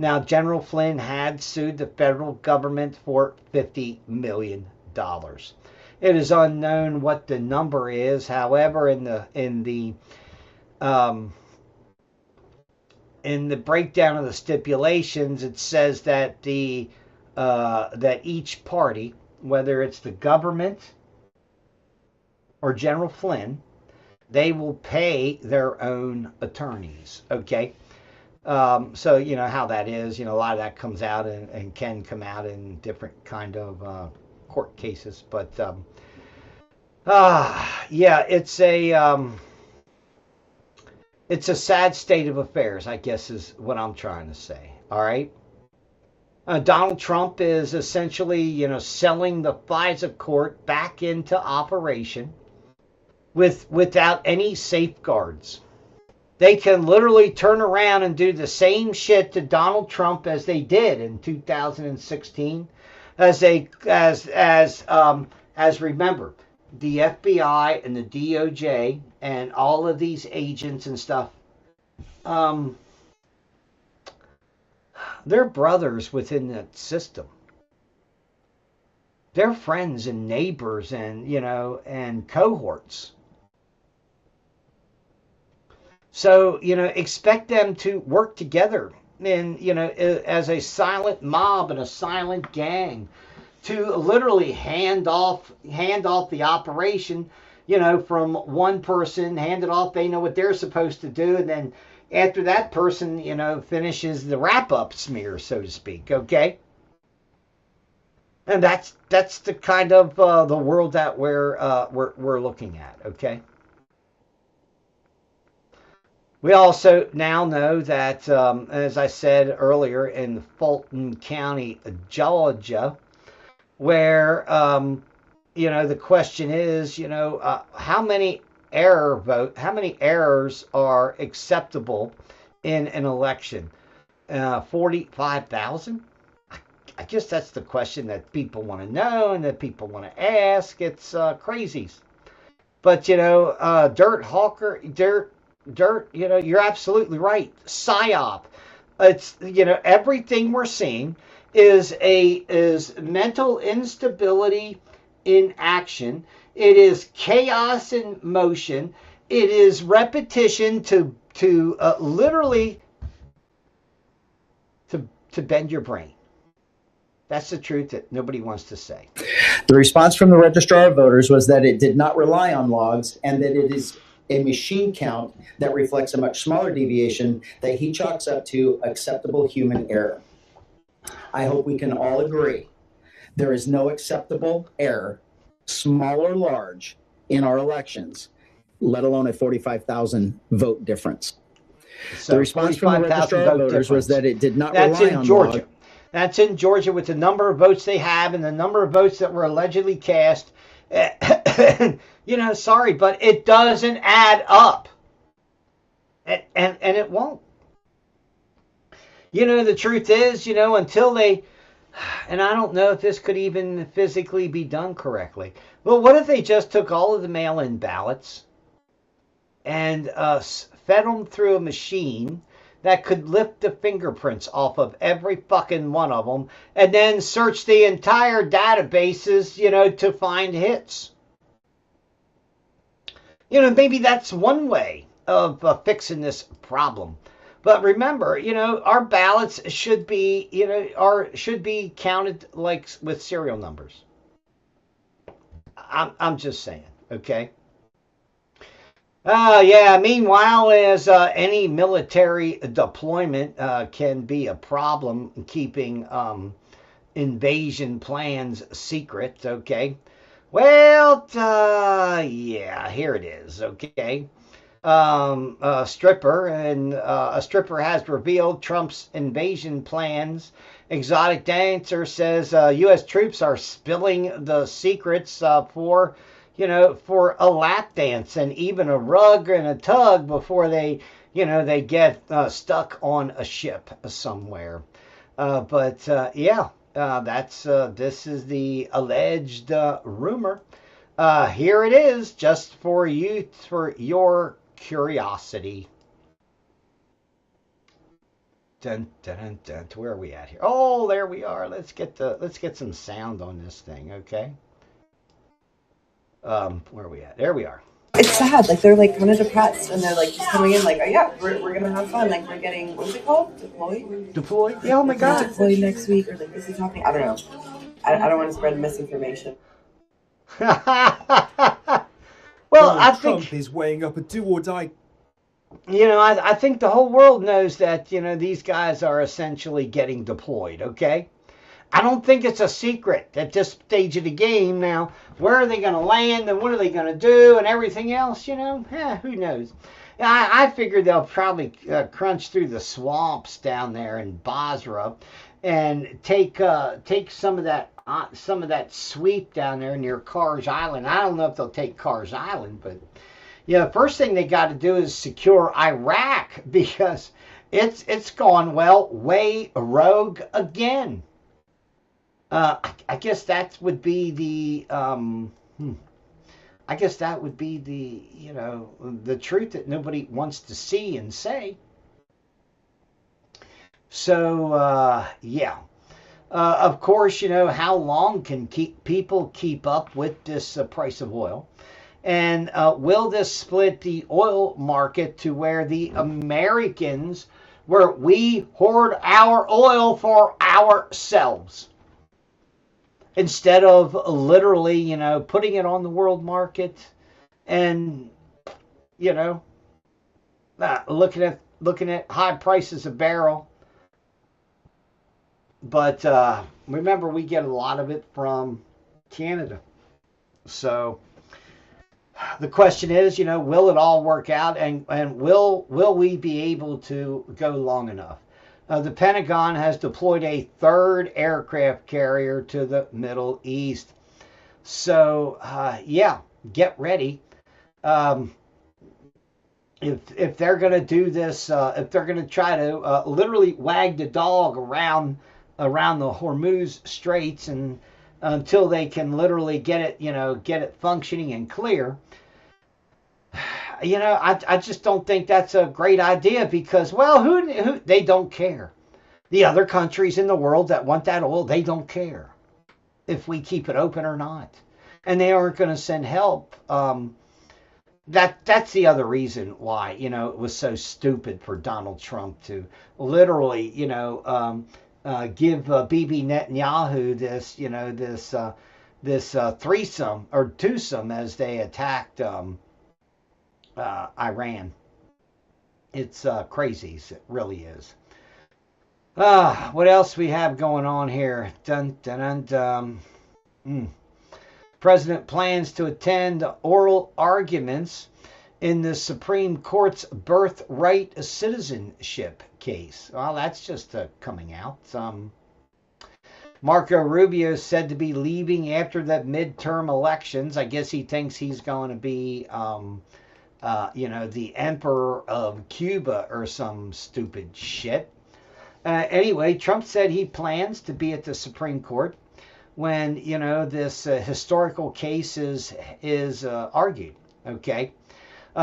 Now, General Flynn had sued the federal government for $50 million. It is unknown what the number is. However, in the breakdown of the stipulations, it says that that each party, whether it's the government or General Flynn, they will pay their own attorneys. Okay. So you know how that is. You know, a lot of that comes out and can come out in different kind of court cases. But yeah, it's a sad state of affairs, I guess, is what I'm trying to say. All right. Donald Trump is essentially, you know, selling the FISA court back into operation without any safeguards. They can literally turn around and do the same shit to Donald Trump as they did in 2016, as remember, the FBI and the DOJ and all of these agents and stuff, they're brothers within that system. They're friends and neighbors and, you know, and cohorts. So, you know, expect them to work together and, you know, as a silent mob and a silent gang to literally hand off the operation, you know, from one person, hand it off, they know what they're supposed to do, and then after that person, you know, finishes the wrap-up smear, so to speak, okay? And that's the kind of the world that we're looking at, okay? We also now know that, as I said earlier, in Fulton County, Georgia, where, you know, the question is, you know, how many errors are acceptable in an election? 45,000? I guess that's the question that people want to know and that people want to ask. It's crazies. But, you know, Dirt, you know, you're absolutely right. PSYOP. It's, you know, everything we're seeing is mental instability in action. It is chaos in motion. It is repetition to literally to bend your brain. That's the truth that nobody wants to say. The response from the registrar of voters was that it did not rely on logs and that it is a machine count that reflects a much smaller deviation that he chalks up to acceptable human error. I hope we can all agree there is no acceptable error, small or large, in our elections, let alone a 45,000 vote difference. So the response from the registrar of voters was that it did not rely on Georgia. log. That's in Georgia with the number of votes they have and the number of votes that were allegedly cast. You know, sorry, but it doesn't add up. And it won't. You know, the truth is, you know, until they, and I don't know if this could even physically be done correctly, but what if they just took all of the mail-in ballots and fed them through a machine that could lift the fingerprints off of every fucking one of them and then search the entire databases, you know, to find hits? You know, maybe that's one way of fixing this problem. But remember, you know, our ballots should be, you know, should be counted like with serial numbers. I'm just saying, okay? Yeah, meanwhile, as any military deployment can be a problem keeping invasion plans secret, okay? Well, yeah, here it is, okay? A stripper has revealed Trump's invasion plans. Exotic dancer says U.S. troops are spilling the secrets for a lap dance and even a rug and a tug before they get stuck on a ship somewhere. This is the alleged rumor. Here it is, just for your curiosity. Dun, dun, dun, dun. To where are we at here? Oh, there we are. Let's get some sound on this thing, okay? Where are we at? There we are. It's sad. Like they're like kind of depressed, and they're like just coming in like, oh yeah, we're gonna have fun. Like we're getting, what's it called? Deployed. Deployed? Yeah. Oh my God. Deployed next week, or like this is happening. I don't know. I don't want to spread misinformation. Well, Donald I Trump think is weighing up a do or die. I think the whole world knows that these guys are essentially getting deployed. Okay. I don't think it's a secret at this stage of the game. Now, where are they going to land and what are they going to do and everything else, who knows? I figured they'll probably crunch through the swamps down there in Basra and take some of that sweep down there near Kars Island. I don't know if they'll take Kars Island, but the first thing they got to do is secure Iraq because it's gone way rogue again. I guess that would be the the truth that nobody wants to see and say. So yeah, of course, how long can people keep up with this price of oil, and will this split the oil market to where the Americans, where we hoard our oil for ourselves? Instead of literally, putting it on the world market and, looking at high prices a barrel. But remember, we get a lot of it from Canada. So the question is, will it all work out, and will we be able to go long enough? The Pentagon has deployed a third aircraft carrier to the Middle East. So, yeah, get ready. If they're going to do this, if they're going to try to literally wag the dog around the Hormuz Straits and until they can literally get it functioning and clear. I just don't think that's a great idea because, well, who they don't care. The other countries in the world that want that oil, they don't care if we keep it open or not. And they aren't going to send help. That's the other reason why, it was so stupid for Donald Trump to literally, give Bibi Netanyahu this threesome or twosome as they attacked Iran. It's crazy. It really is. What else we have going on here? Dun, dun, dun, dun. President plans to attend oral arguments in the Supreme Court's birthright citizenship case. Well, that's just coming out. Marco Rubio is said to be leaving after the midterm elections. I guess he thinks he's going to be the emperor of Cuba or some stupid shit. Anyway, Trump said he plans to be at the Supreme Court when, this historical case is argued. Okay.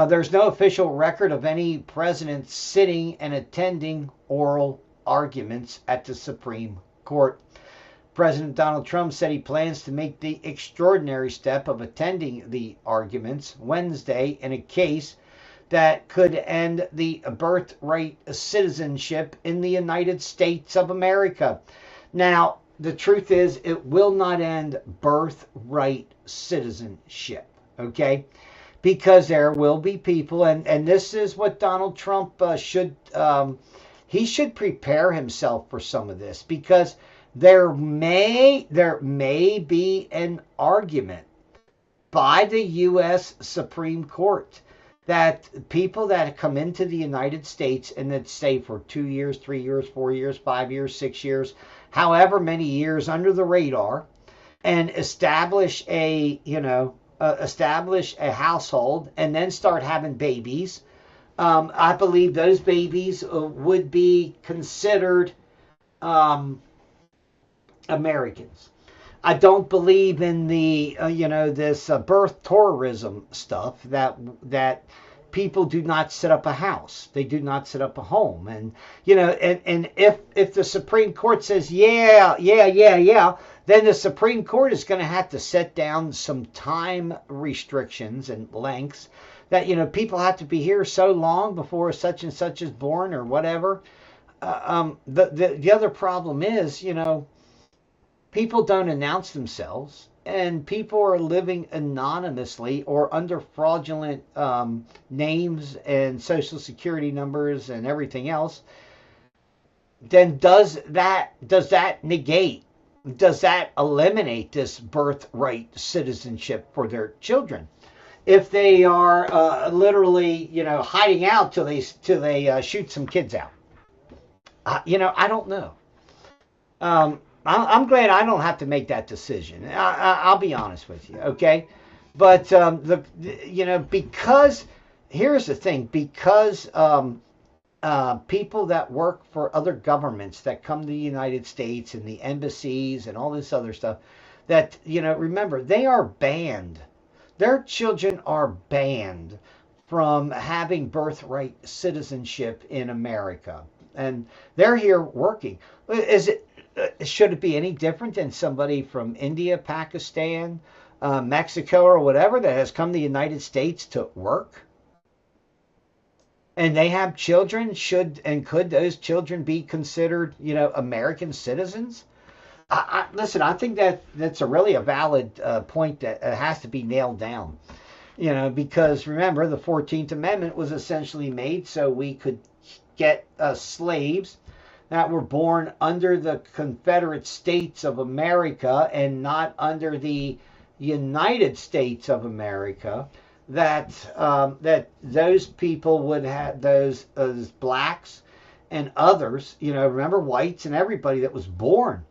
There's no official record of any president sitting and attending oral arguments at the Supreme Court. President Donald Trump said he plans to make the extraordinary step of attending the arguments Wednesday in a case that could end the birthright citizenship in the United States of America. Now, the truth is, it will not end birthright citizenship, okay? Because there will be people, and this is what Donald Trump should prepare himself for some of this, because there may be an argument by the U.S. Supreme Court that people that come into the United States and that stay for 2 years, 3 years, 4 years, 5 years, 6 years, however many years under the radar, and establish a household and then start having babies, I believe those babies would be considered Americans. I don't believe in the this birth tourism stuff that people do not set up a house. They do not set up a home. And, you know, and if the Supreme Court says, yeah, then the Supreme Court is going to have to set down some time restrictions and lengths that, you know, people have to be here so long before such and such is born or whatever. The other problem is, you know, people don't announce themselves, and people are living anonymously or under fraudulent names and social security numbers and everything else. Then does that negate, does that eliminate this birthright citizenship for their children? If they are literally, you know, hiding out till they shoot some kids out, you know, I don't know. I'm glad I don't have to make that decision. I'll be honest with you, okay? But you know, because here's the thing: because people that work for other governments that come to the United States and the embassies and all this other stuff, that, you know, remember, they are banned. Their children are banned from having birthright citizenship in America, and they're here working. Should it be any different than somebody from India, Pakistan, Mexico, or whatever that has come to the United States to work? And they have children. Could those children be considered, you know, American citizens? Listen, I think that's a valid point that has to be nailed down. You know, because remember, the 14th Amendment was essentially made so we could get slaves that were born under the Confederate States of America and not under the United States of America, that those people would have, those blacks and others, you know, remember, whites and everybody that was born,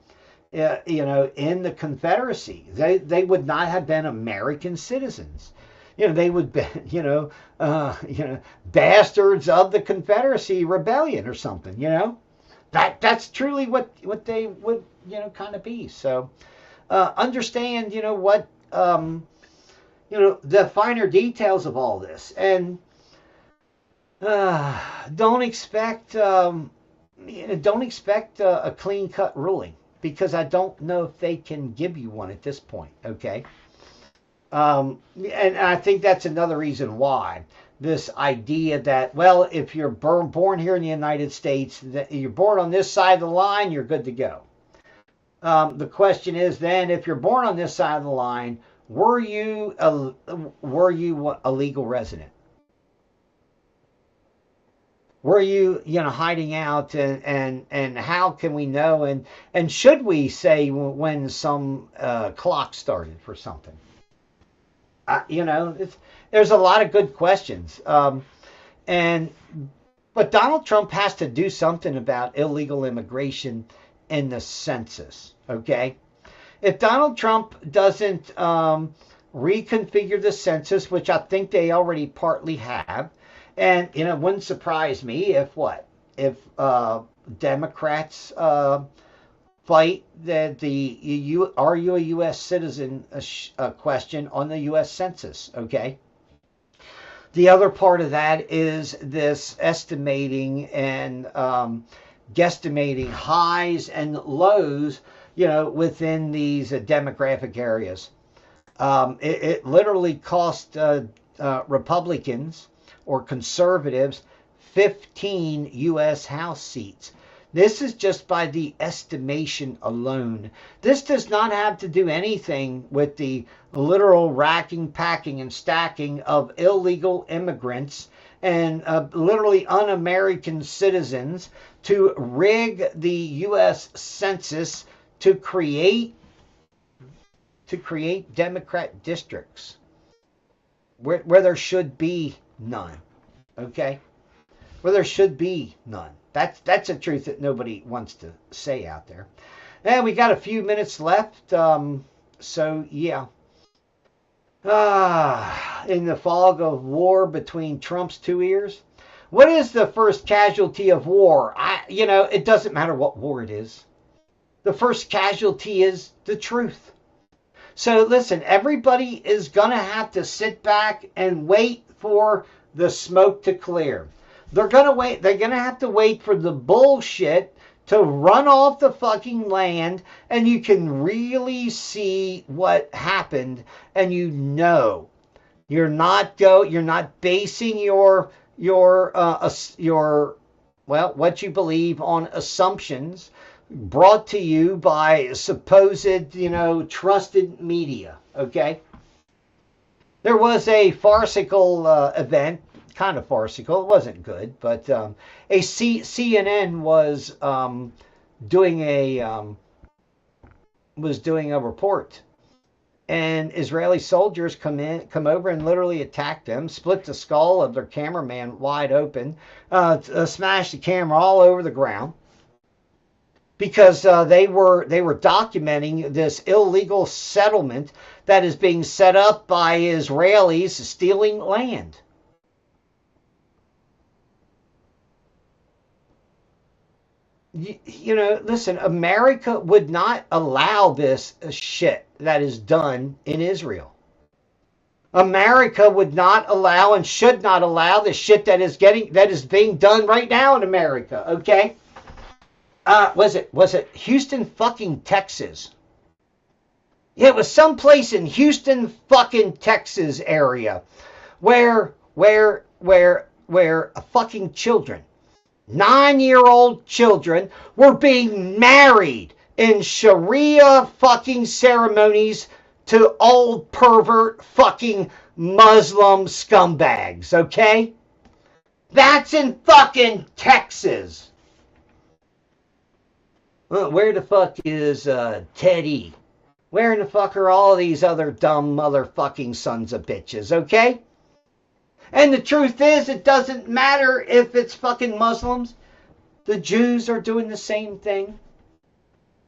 you know, in the Confederacy, they would not have been American citizens. You know, they would be, you know, bastards of the Confederacy Rebellion or something, you know. That's truly what they would, you know, kind of be. So understand, you know, what, you know, the finer details of all this, and don't expect a clean cut ruling, because I don't know if they can give you one at this point. Okay. And I think that's another reason why this idea that, well, if you're born here in the United States, that you're born on this side of the line, you're good to go. The question is then, if you're born on this side of the line, were you a legal resident? Were you, you know, hiding out, and how can we know, and should we say when some clock started for something? You know, there's a lot of good questions. But Donald Trump has to do something about illegal immigration in the census, okay? If Donald Trump doesn't reconfigure the census, which I think they already partly have, and, you know, it wouldn't surprise me if Democrats fight are you a U.S. citizen question on the U.S. Census, okay? The other part of that is this estimating and guesstimating highs and lows, you know, within these demographic areas. It literally cost Republicans or conservatives 15 U.S. House seats. This is just by the estimation alone. This does not have to do anything with the literal racking, packing, and stacking of illegal immigrants and literally un-American citizens to rig the U.S. Census to create Democrat districts where there should be none. Okay? Where there should be none. That's a truth that nobody wants to say out there. And we got a few minutes left. So, yeah. In the fog of war between Trump's two ears. What is the first casualty of war? You know, it doesn't matter what war it is. The first casualty is the truth. So, listen, everybody is going to have to sit back and wait for the smoke to clear. They're going to wait. They're going to have to wait for the bullshit to run off the fucking land, and you can really see what happened, and you know you're not basing your what you believe on assumptions brought to you by supposed, trusted media. Okay. There was a farcical event, kind of farcical. It wasn't good, but CNN was doing a report, and Israeli soldiers come over and literally attacked them, split the skull of their cameraman wide open, smashed the camera all over the ground, because they were documenting this illegal settlement that is being set up by Israelis stealing land. Listen, America would not allow this shit that is done in Israel. America would not allow and should not allow the shit that is being done right now in America. Okay. Was it Houston fucking Texas? Yeah, it was someplace in Houston fucking Texas area where fucking children, 9-year-old children, were being married in Sharia fucking ceremonies to old pervert fucking Muslim scumbags, okay? That's in fucking Texas. Where the fuck is Teddy? Where in the fuck are all these other dumb motherfucking sons of bitches, okay? And the truth is, it doesn't matter if it's fucking Muslims. The Jews are doing the same thing.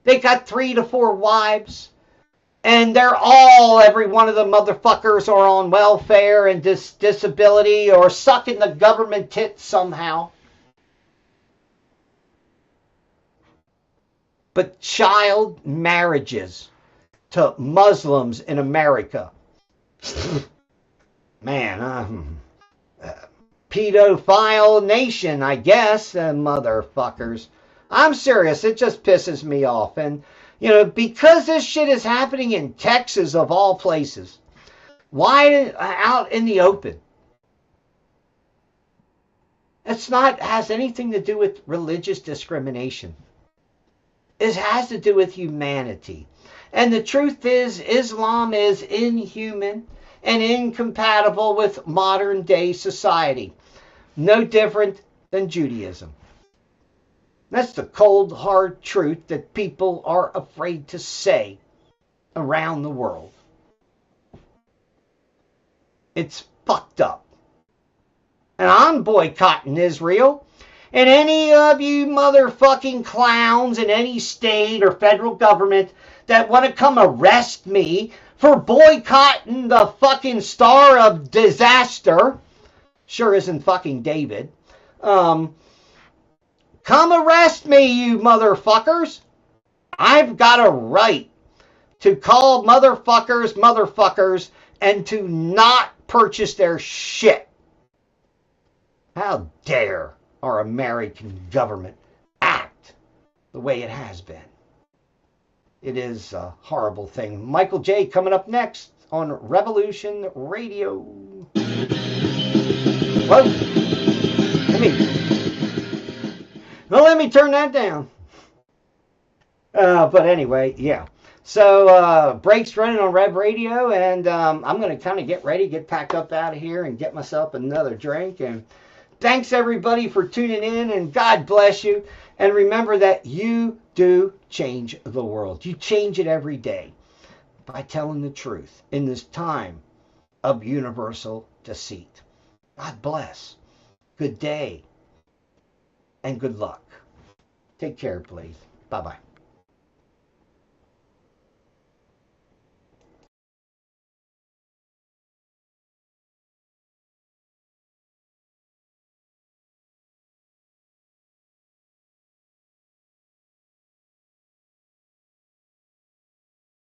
They got 3 to 4 wives. And every one of the motherfuckers are on welfare and disability or sucking the government tits somehow. But child marriages to Muslims in America. Man, pedophile nation, I guess, motherfuckers. I'm serious, it just pisses me off. And, because this shit is happening in Texas of all places, why out in the open? Has anything to do with religious discrimination. It has to do with humanity. And the truth is, Islam is inhuman and incompatible with modern day society. No different than Judaism. That's the cold, hard truth that people are afraid to say around the world. It's fucked up. And I'm boycotting Israel. And any of you motherfucking clowns in any state or federal government that want to come arrest me for boycotting the fucking star of disaster, sure isn't fucking David, come arrest me, you motherfuckers. I've got a right to call motherfuckers and to not purchase their shit. How dare our American government act the way it has been. It is a horrible thing. Michael J. coming up next on Revolution Radio. Whoa. Let me turn that down. But anyway, yeah. So, break's running on Rev Radio, and I'm going to kind of get packed up out of here and get myself another drink. And thanks, everybody, for tuning in, and God bless you. And remember that you do change the world. You change it every day by telling the truth in this time of universal deceit. God bless. Good day and good luck. Take care, please. Bye-bye.